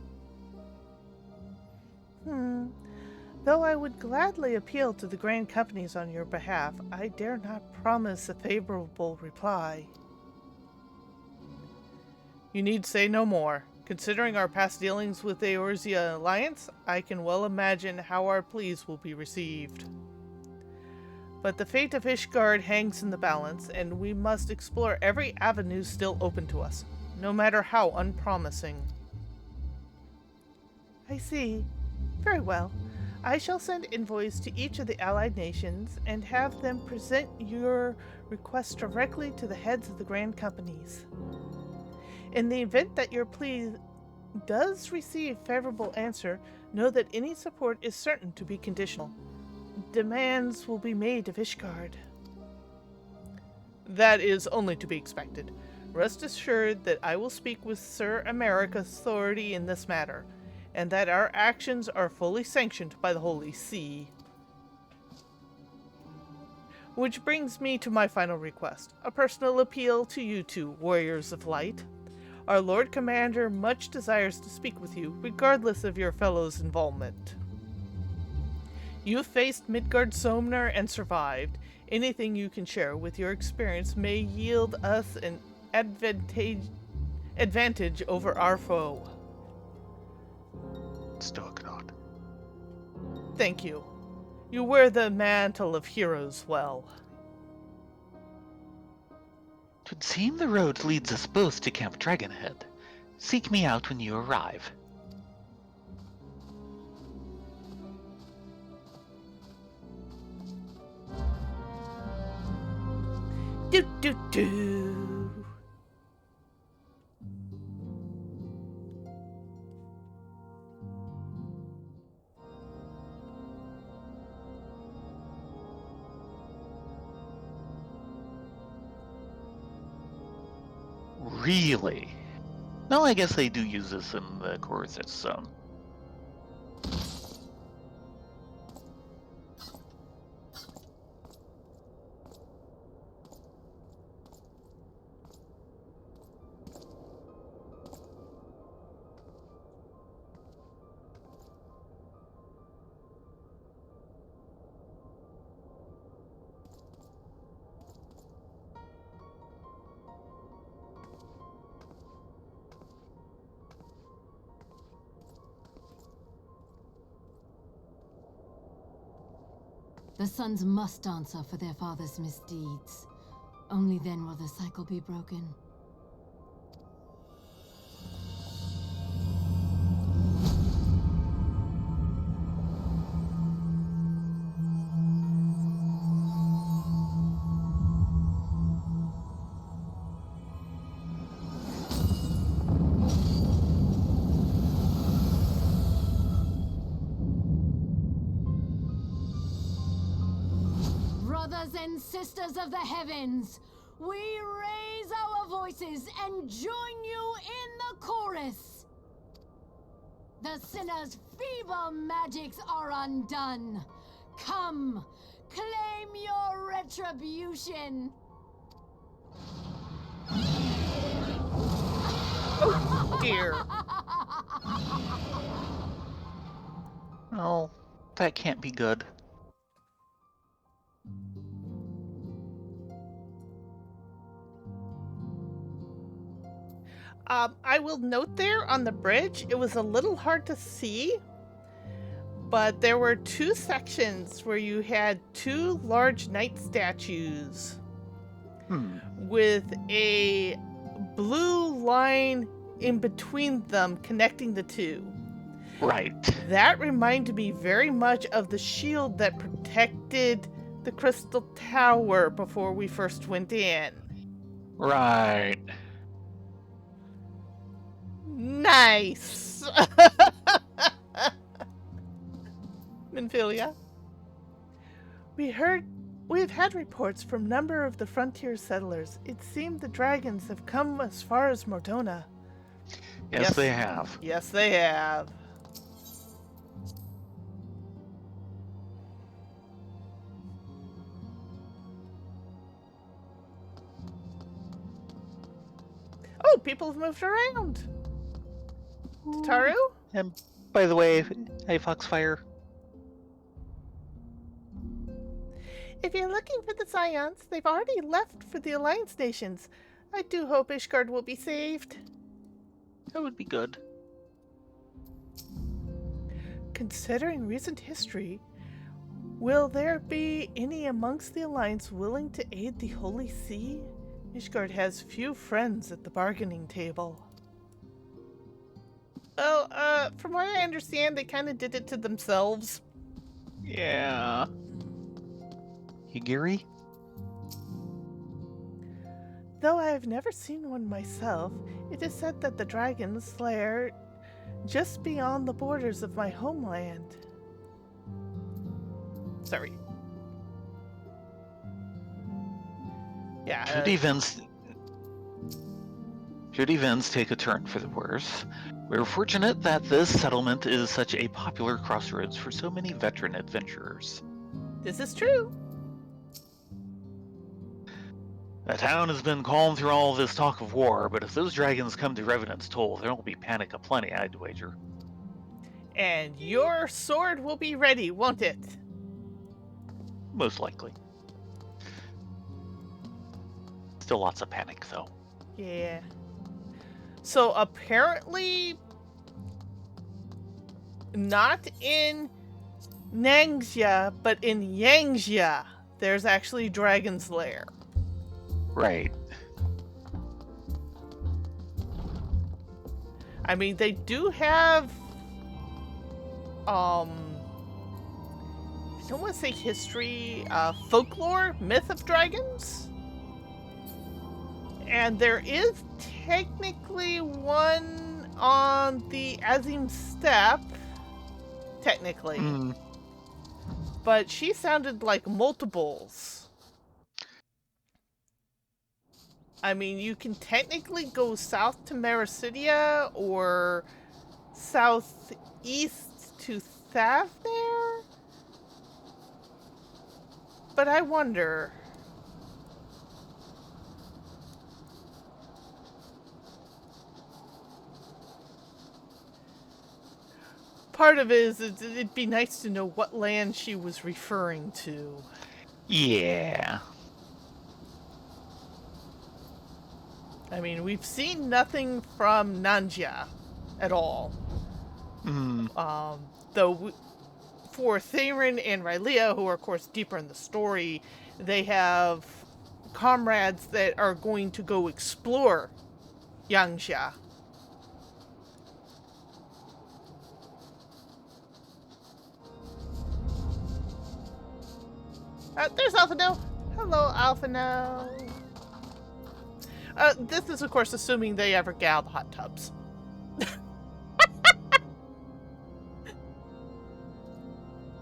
Though I would gladly appeal to the grand companies on your behalf, I dare not promise a favorable reply. You need say no more. Considering our past dealings with the Eozea Alliance, I can well imagine how our pleas will be received. But the fate of Ishgard hangs in the balance, and we must explore every avenue still open to us, no matter how unpromising. I see. Very well. I shall send envoys to each of the allied nations and have them present your request directly to the heads of the grand companies. In the event that your plea does receive favorable answer, know that any support is certain to be conditional. Demands will be made of Ishgard. That is only to be expected. Rest assured that I will speak with Sir America's authority in this matter, and that our actions are fully sanctioned by the Holy See. Which brings me to my final request, a personal appeal to you two, Warriors of Light. Our Lord Commander much desires to speak with you, regardless of your fellow's involvement. You faced Midgard-Somner and survived. Anything you can share with your experience may yield us an advantage over our foe. Stoic-Not. Thank you. You wear the mantle of heroes well. 'Twould seem the road leads us both to Camp Dragonhead. Seek me out when you arrive. Do do do. Really? No, I guess they do use this in the Corythus zone. The sons must answer for their father's misdeeds. Only then will the cycle be broken. Brothers and sisters of the heavens, we raise our voices and join you in the chorus. The sinner's feeble magics are undone. Come, claim your retribution. Oh dear. Oh, that can't be good. I will note there on the bridge, it was a little hard to see, but there were two sections where you had two large knight statues with a blue line in between them connecting the two. Right. That reminded me very much of the shield that protected the Crystal Tower before we first went in. Right. Nice! Minfilia. We've had reports from a number of the frontier settlers. It seemed the dragons have come as far as Mordona. Yes, they have. Yes, they have. Oh, people have moved around. Taru? And by the way, hey, Foxfire. If you're looking for the Scions, they've already left for the Alliance nations. I do hope Ishgard will be saved. That would be good. Considering recent history, will there be any amongst the Alliance willing to aid the Holy See? Ishgard has few friends at the bargaining table. Well, from what I understand, they kind of did it to themselves. Yeah. Higiri? Though I have never seen one myself, it is said that the dragons lair just beyond the borders of my homeland. Sorry. Yeah. Should events take a turn for the worse, we're fortunate that this settlement is such a popular crossroads for so many veteran adventurers. This is true. The town has been calm through all this talk of war, but if those dragons come to Revenant's Toll, there will be panic aplenty, I'd wager. And your sword will be ready, won't it? Most likely. Still lots of panic, though. Yeah. So apparently, not in Nangxia, but in Yangxia, there's actually Dragon's Lair. Right. I mean, they do have, I don't want to say history, folklore, myth of dragons. And there is technically one on the Azim Steppe, technically. But she sounded like multiples. I mean, you can technically go south to Mericidia or southeast to Thavnair. But I wonder. Part of it is it'd be nice to know what land she was referring to. Yeah. I mean, we've seen nothing from Nanjia at all. Though for Theron and Rylea, who are, of course, deeper in the story, they have comrades that are going to go explore Yangxia. There's Alphino. Hello, Alphino. This is, of course, assuming they ever get out of the hot tubs.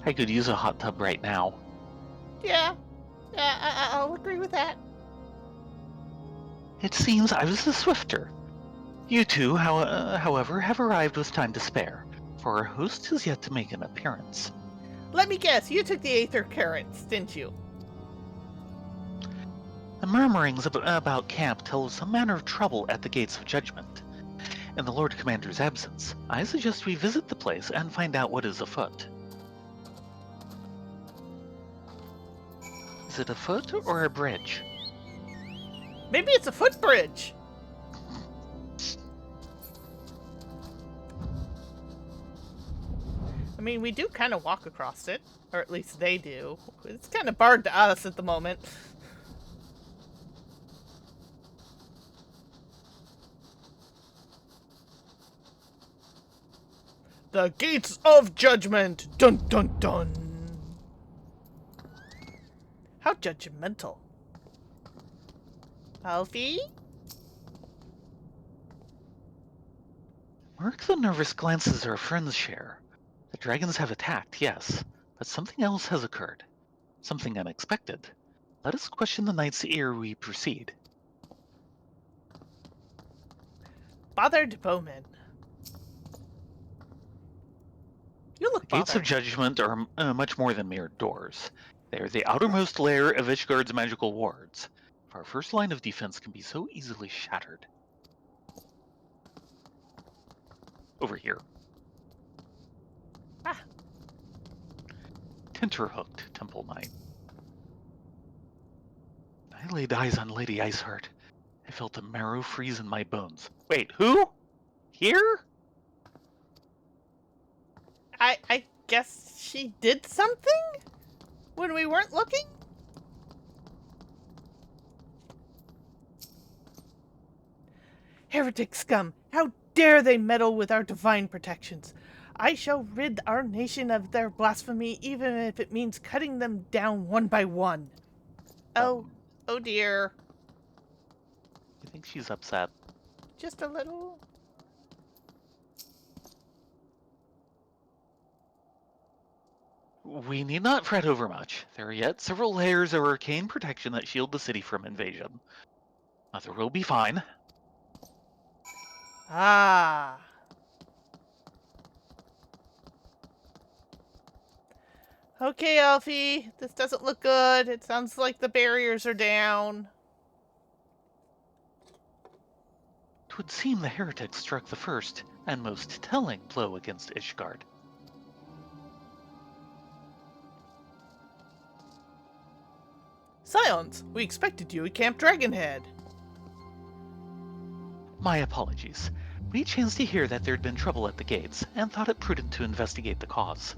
I could use a hot tub right now. Yeah, I'll agree with that. It seems I was the swifter. You two, however, have arrived with time to spare, for our host has yet to make an appearance. Let me guess, you took the Aether Carrots, didn't you? The murmurings about camp tell of some manner of trouble at the Gates of Judgment. In the Lord Commander's absence, I suggest we visit the place and find out what is afoot. Is it a foot or a bridge? Maybe it's a footbridge. I mean, we do kind of walk across it, or at least they do. It's kind of barred to us at the moment. The Gates of Judgment! Dun dun dun! How judgmental. Alfie? Mark the nervous glances our friends share. The dragons have attacked, yes, but something else has occurred. Something unexpected. Let us question the knights ere we proceed. Bothered bowman. You look The Gates of bothered. Judgment are much more than mere doors. They are the outermost layer of Ishgard's magical wards. If our first line of defense can be so easily shattered. Over here. Ah. Tenterhooked, Temple Knight. I laid eyes on Lady Iceheart. I felt the marrow freeze in my bones. Wait, who? Here? I guess she did something? When we weren't looking? Heretic scum! How dare they meddle with our divine protections? I shall rid our nation of their blasphemy, even if it means cutting them down one by one. Oh dear. I think she's upset. Just a little. We need not fret overmuch. There are yet several layers of arcane protection that shield the city from invasion. Mother will be fine. Ah. Okay, Alfie. This doesn't look good. It sounds like the barriers are down. 'Twould seem the heretic struck the first and most telling blow against Ishgard. Scions, we expected you at Camp Dragonhead. My apologies. We chanced to hear that there'd been trouble at the gates, and thought it prudent to investigate the cause.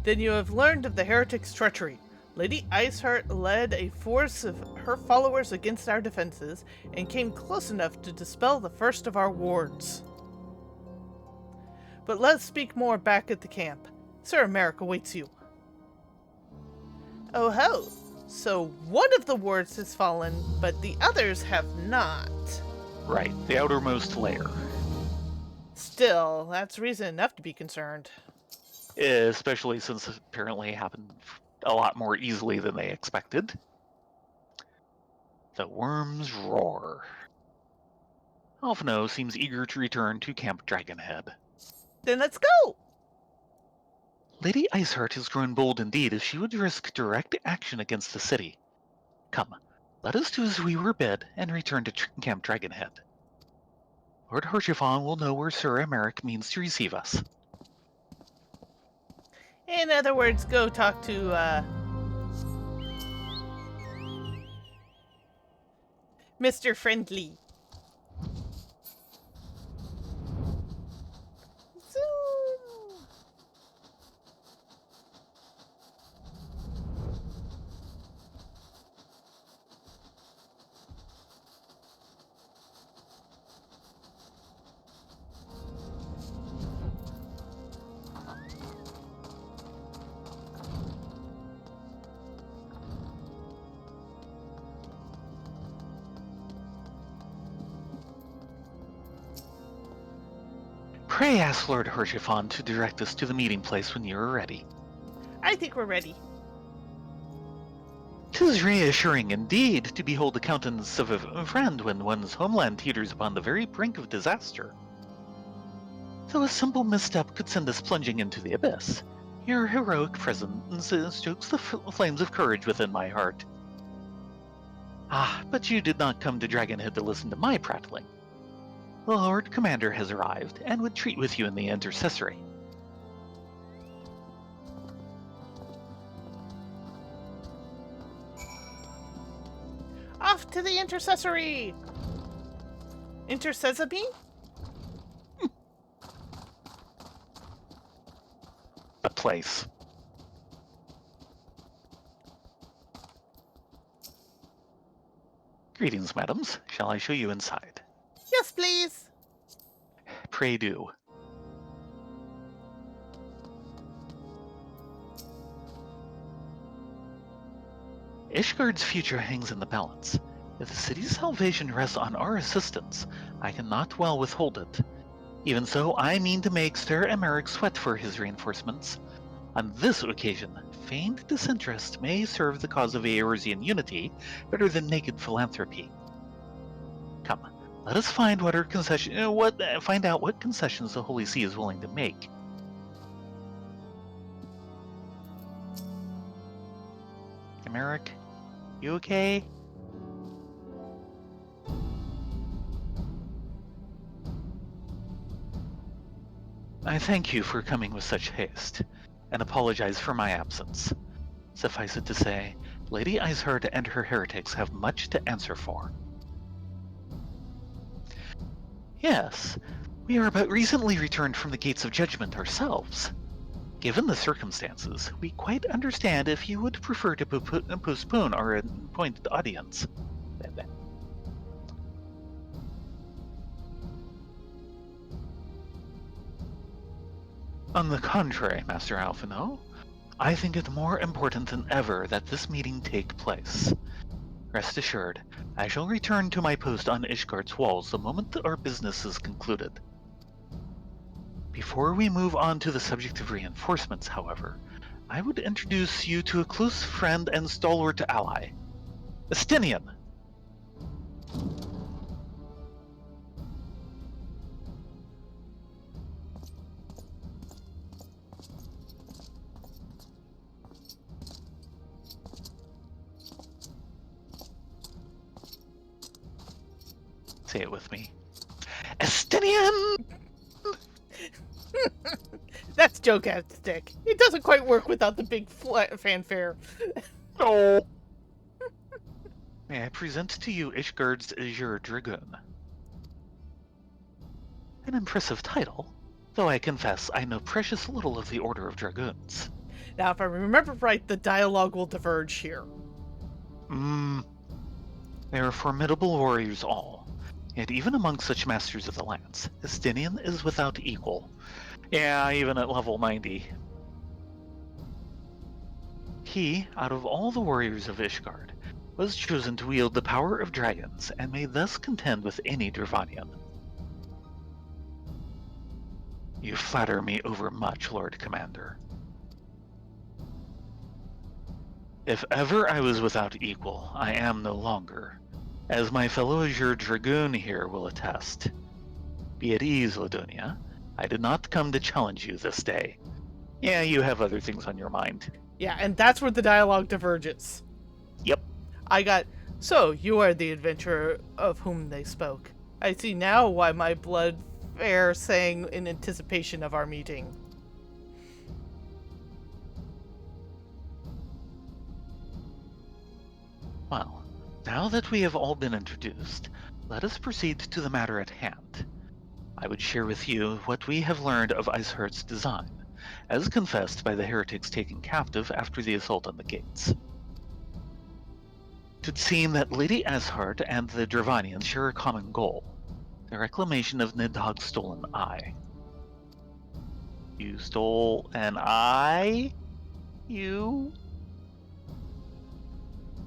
Then you have learned of the heretic's treachery. Lady Iceheart led a force of her followers against our defenses, and came close enough to dispel the first of our wards. But let's speak more back at the camp. Sir Emeric awaits you. Oh ho! So one of the wards has fallen, but the others have not. Right, the outermost layer. Still, that's reason enough to be concerned. Especially since it apparently happened a lot more easily than they expected. The worms roar. Alphino seems eager to return to Camp Dragonhead. Then let's go! Lady Iceheart has grown bold indeed if she would risk direct action against the city. Come, let us do as we were bid and return to Camp Dragonhead. Lord Hareband will know where Sir Emeric means to receive us. In other words, go talk to, Mr. Friendly. Zoom! Pray ask Lord Hareband to direct us to the meeting place when you are ready. I think we're ready. 'Tis reassuring indeed to behold the countenance of a friend when one's homeland teeters upon the very brink of disaster. Though a simple misstep could send us plunging into the abyss, your heroic presence stokes the flames of courage within my heart. Ah, but you did not come to Dragonhead to listen to my prattling. The Lord Commander has arrived, and would treat with you in the intercessory. Off to the intercessory! Intercessory? A place. Greetings, madams. Shall I show you inside? Yes, please. Pray do. Ishgard's future hangs in the balance. If the city's salvation rests on our assistance, I cannot well withhold it. Even so, I mean to make Sir Emeric sweat for his reinforcements. On this occasion, feigned disinterest may serve the cause of Eorzean unity better than naked philanthropy. Come, let us find what find out what concessions the Holy See is willing to make. Emeric, you okay? I thank you for coming with such haste, and apologize for my absence. Suffice it to say, Lady Iceheart and her heretics have much to answer for. Yes, we are but recently returned from the Gates of Judgment ourselves. Given the circumstances, we quite understand if you would prefer to postpone our appointed audience. On the contrary, Master Alphino, I think it more important than ever that this meeting take place. Rest assured, I shall return to my post on Ishgard's walls the moment our business is concluded. Before we move on to the subject of reinforcements, however, I would introduce you to a close friend and stalwart ally, Estinian. Say it with me. Estinian! That's joke-tastic. It doesn't quite work without the big fanfare. Oh! May I present to you Ishgard's Azure Dragoon? An impressive title, though I confess I know precious little of the Order of Dragoons. Now, if I remember right, the dialogue will diverge here. They are formidable warriors all, yet even among such masters of the lance, Estinian is without equal. Yeah, even at level 90. He, out of all the warriors of Ishgard, was chosen to wield the power of dragons, and may thus contend with any Dravanian. You flatter me overmuch, Lord Commander. If ever I was without equal, I am no longer, as my fellow Azure Dragoon here will attest. Be at ease, Ladonia. I did not come to challenge you this day. Yeah, you have other things on your mind. Yeah, and that's where the dialogue diverges. Yep. I got, so you are the adventurer of whom they spoke. I see now why my blood fair sang in anticipation of our meeting. Well, now that we have all been introduced, let us proceed to the matter at hand. I would share with you what we have learned of Iceheart's design, as confessed by the heretics taken captive after the assault on the gates. It would seem that Lady Iceheart and the Dravanians share a common goal, the reclamation of Nidhogg's stolen eye. You stole an eye? You?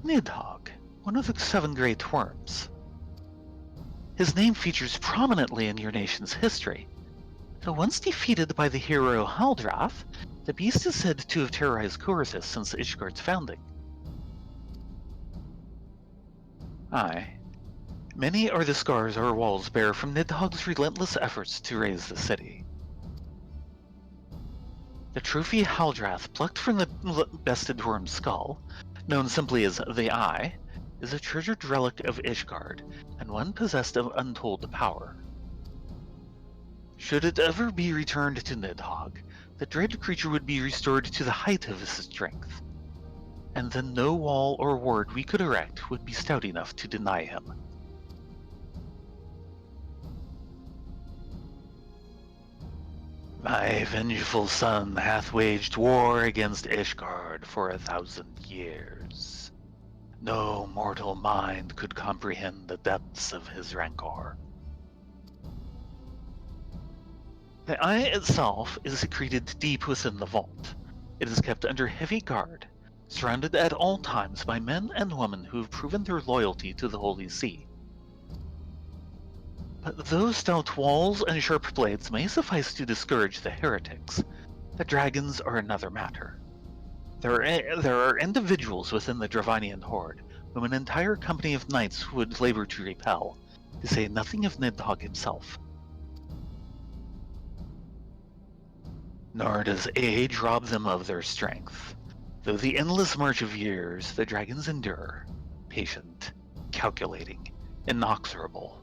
Nidhogg, one of the 7 great worms. His name features prominently in your nation's history. Though once defeated by the hero Haldrath, the beast is said to have terrorized Korithis since Ishgard's founding. Aye. Many are the scars our walls bear from Nidhogg's relentless efforts to raise the city. The trophy Haldrath plucked from the bested worm's skull, known simply as the Eye, is a treasured relic of Ishgard, and one possessed of untold power. Should it ever be returned to Nidhogg, the dread creature would be restored to the height of his strength, and then no wall or ward we could erect would be stout enough to deny him. My vengeful son hath waged war against Ishgard for 1,000 years. No mortal mind could comprehend the depths of his rancor. The eye itself is secreted deep within the vault. It is kept under heavy guard, surrounded at all times by men and women who have proven their loyalty to the Holy See. But though stout walls and sharp blades may suffice to discourage the heretics, the dragons are another matter. There are individuals within the Dravanian horde whom an entire company of knights would labor to repel, to say nothing of Nidhogg himself. Nor does age rob them of their strength. Though the endless march of years the dragons endure, patient, calculating, inexorable,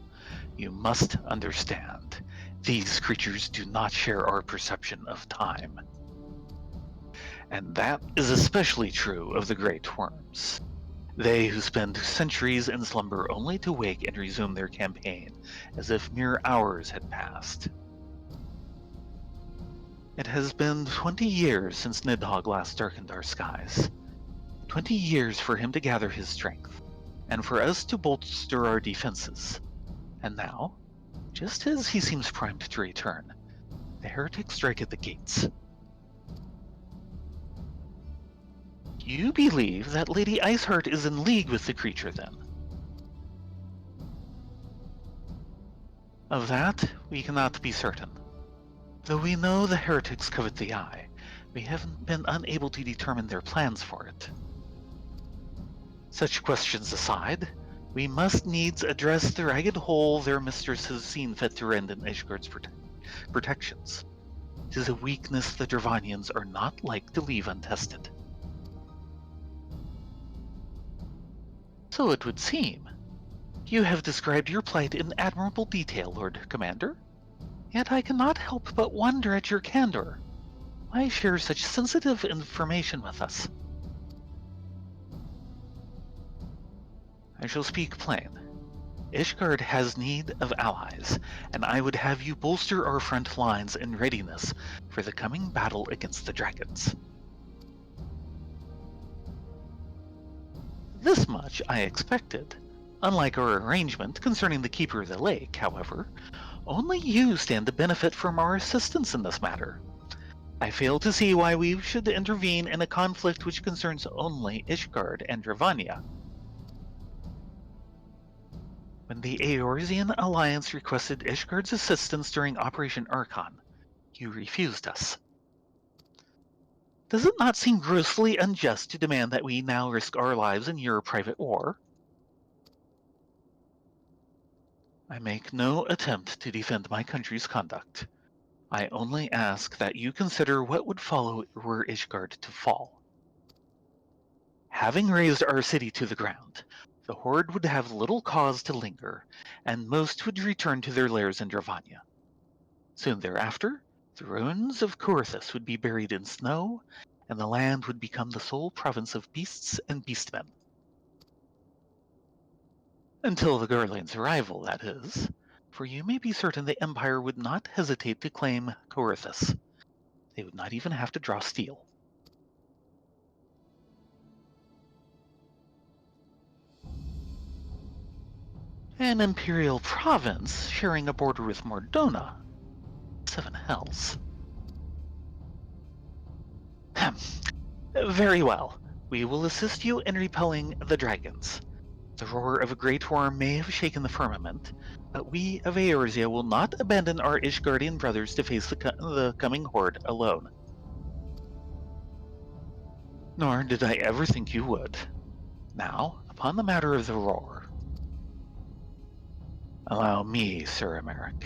you must understand, these creatures do not share our perception of time. And that is especially true of the great worms. They who spend centuries in slumber only to wake and resume their campaign as if mere hours had passed. It has been 20 years since Nidhogg last darkened our skies. 20 years for him to gather his strength, and for us to bolster our defenses. And now, just as he seems primed to return, the heretics strike at the gates. You believe that Lady Iceheart is in league with the creature, then? Of that, we cannot be certain. Though we know the heretics covet the eye, we have been unable to determine their plans for it. Such questions aside, we must needs address the ragged hole their mistress has seen fit to rend in Ishgard's protections. 'Tis a weakness the Dravanians are not like to leave untested. So it would seem. You have described your plight in admirable detail, Lord Commander. Yet I cannot help but wonder at your candor. Why share such sensitive information with us? I shall speak plain. Ishgard has need of allies, and I would have you bolster our front lines in readiness for the coming battle against the dragons. This much I expected. Unlike our arrangement concerning the Keeper of the Lake, however, only you stand to benefit from our assistance in this matter. I fail to see why we should intervene in a conflict which concerns only Ishgard and Dravania. When the Eorzean Alliance requested Ishgard's assistance during Operation Archon, you refused us. Does it not seem grossly unjust to demand that we now risk our lives in your private war? I make no attempt to defend my country's conduct. I only ask that you consider what would follow were Ishgard to fall. Having razed our city to the ground, the Horde would have little cause to linger, and most would return to their lairs in Dravania. Soon thereafter, the ruins of Coerthus would be buried in snow, and the land would become the sole province of beasts and beastmen. Until the Garlean's arrival, that is, for you may be certain the Empire would not hesitate to claim Coerthus. They would not even have to draw steel. An imperial province sharing a border with Mordona. 7 hells. Very well. We will assist you in repelling the dragons. The roar of a great worm may have shaken the firmament, but we of Eorzea will not abandon our Ishgardian brothers to face the coming horde alone. Nor did I ever think you would. Now, upon the matter of the roar. Allow me, Sir Emeric.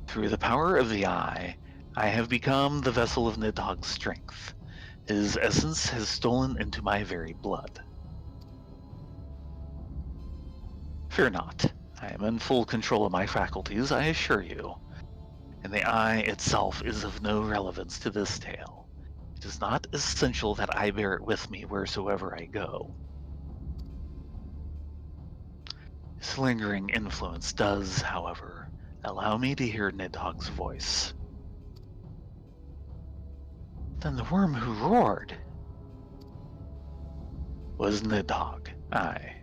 Through the power of the Eye, I have become the vessel of Nidhogg's strength. His essence has stolen into my very blood. Fear not. I am in full control of my faculties, I assure you. And the Eye itself is of no relevance to this tale. It is not essential that I bear it with me wheresoever I go. Its lingering influence does, however, allow me to hear Nidhogg's voice. Then the worm who roared was Nidhogg. Aye.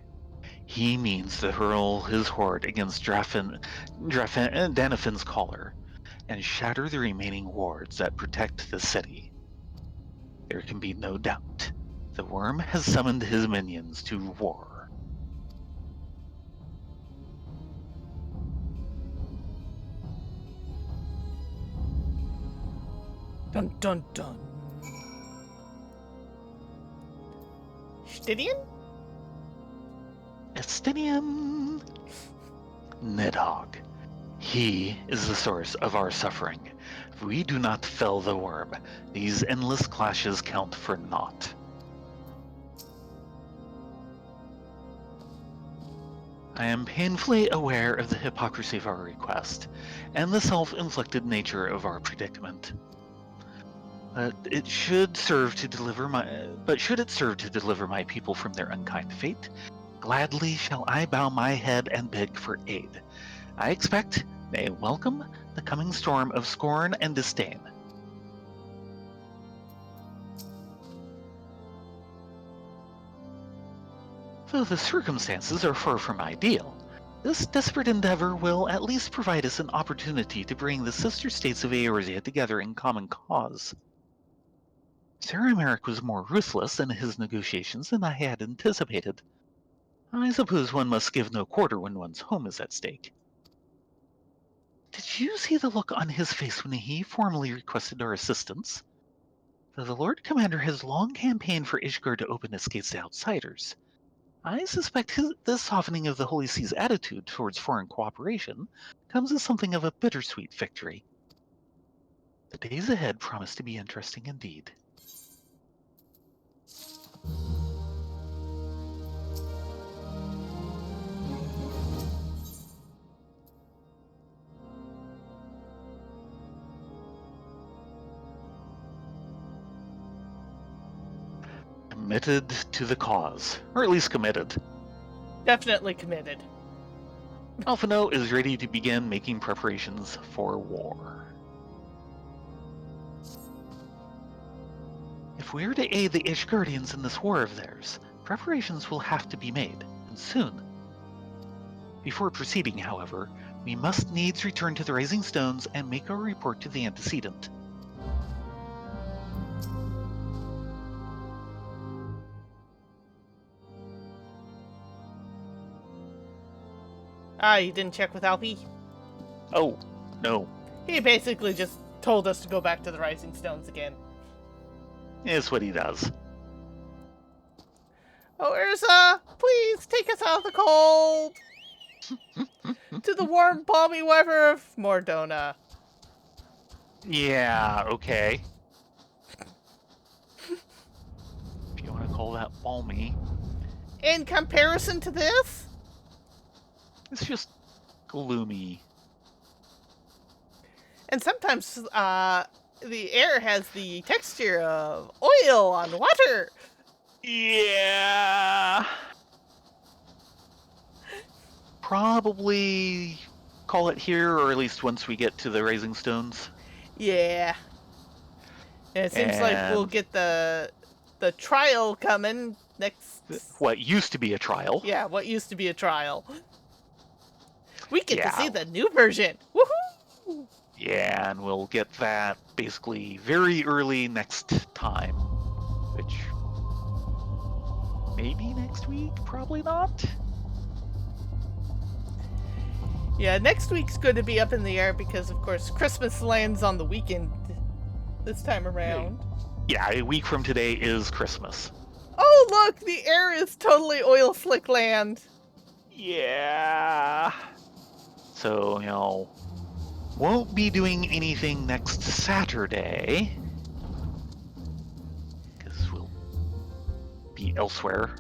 He means to hurl his horde against Danafin's collar and shatter the remaining wards that protect the city. There can be no doubt. The worm has summoned his minions to war. Dun dun dun. Stidian? Estinian Nidhogg. He is the source of our suffering. If we do not fell the worm, these endless clashes count for naught. I am painfully aware of the hypocrisy of our request, and the self-inflicted nature of our predicament. But should it serve to deliver my people from their unkind fate, gladly shall I bow my head and beg for aid. I expect, nay, welcome, the coming storm of scorn and disdain. Though the circumstances are far from ideal, this desperate endeavor will at least provide us an opportunity to bring the sister states of Eorzea together in common cause. Sir Emeric was more ruthless in his negotiations than I had anticipated. I suppose one must give no quarter when one's home is at stake. Did you see the look on his face when he formally requested our assistance? Though the Lord Commander has long campaigned for Ishgard to open its gates to outsiders, I suspect this softening of the Holy See's attitude towards foreign cooperation comes as something of a bittersweet victory. The days ahead promise to be interesting indeed. committed to the cause, or at least committed. Definitely committed. Alphino is ready to begin making preparations for war. If we are to aid the Ishgardians in this war of theirs, preparations will have to be made, and soon. Before proceeding, however, we must needs return to the Rising Stones and make our report to the antecedent. You didn't check with Alfie? Oh, no. He basically just told us to go back to the Rising Stones again. It's what he does. Oh, Urza, please take us out of the cold! To the warm, balmy weather of Mordona. Yeah, okay. If you want to call that balmy. In comparison to this? It's just gloomy. And sometimes the air has the texture of oil on water. Yeah. Probably call it here, or at least once we get to the Rising Stones. Yeah. And it seems like we'll And- get the trial coming next. What used to be a trial. Yeah, what used to be a trial. We get to Yeah. see the new version. Woohoo! Yeah, and we'll get that basically very early next time. Which, maybe next week? Probably not. Yeah, next week's going to be up in the air because, of course, Christmas lands on the weekend this time around. Yeah, a week from today is Christmas. Oh, look! The air is totally oil slick land. Yeah. So, won't be doing anything next Saturday. Because we'll be elsewhere.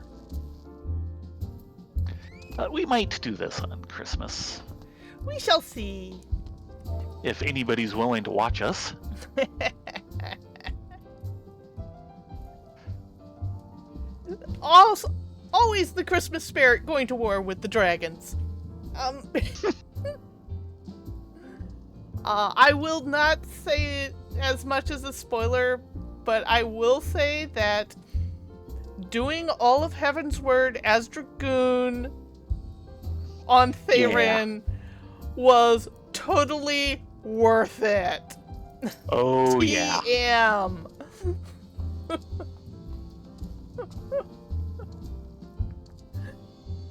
But we might do this on Christmas. We shall see. If anybody's willing to watch us. Also, always the Christmas spirit going to war with the dragons. I will not say it as much as a spoiler, but I will say that doing all of Heaven's Word as Dragoon on Theron was totally worth it. Oh, yeah. TM.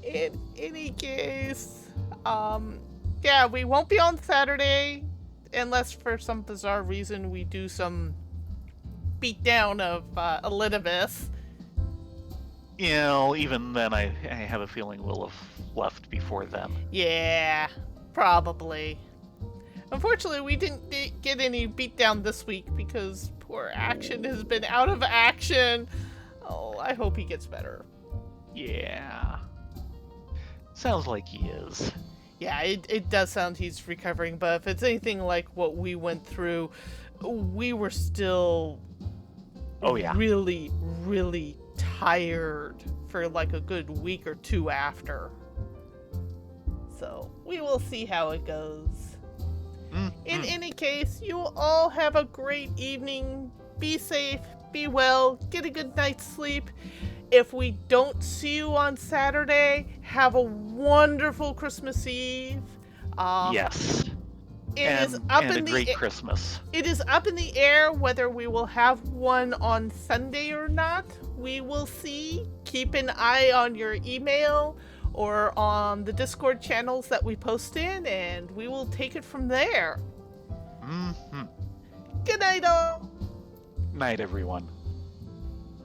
In any case, yeah, we won't be on Saturday unless for some bizarre reason we do some beatdown of Elidibus. Even then, I have a feeling we'll have left before then. Yeah, probably. Unfortunately, we didn't get any beatdown this week because poor Action has been out of action. Oh, I hope he gets better. Yeah. Sounds like he is. Yeah, it does sound he's recovering, but if it's anything like what we went through, we were still Oh, yeah. really, really tired for like a good week or two after. So, we will see how it goes. In any case, you will all have a great evening. Be safe, be well, get a good night's sleep. If we don't see you on Saturday, have a wonderful Christmas Eve. Yes. It is And up a in the great Christmas. It is up in the air whether we will have one on Sunday or not. We will see. Keep an eye on your email or on the Discord channels that we post in, and we will take it from there. Mm-hmm. Good night, all. Night, everyone.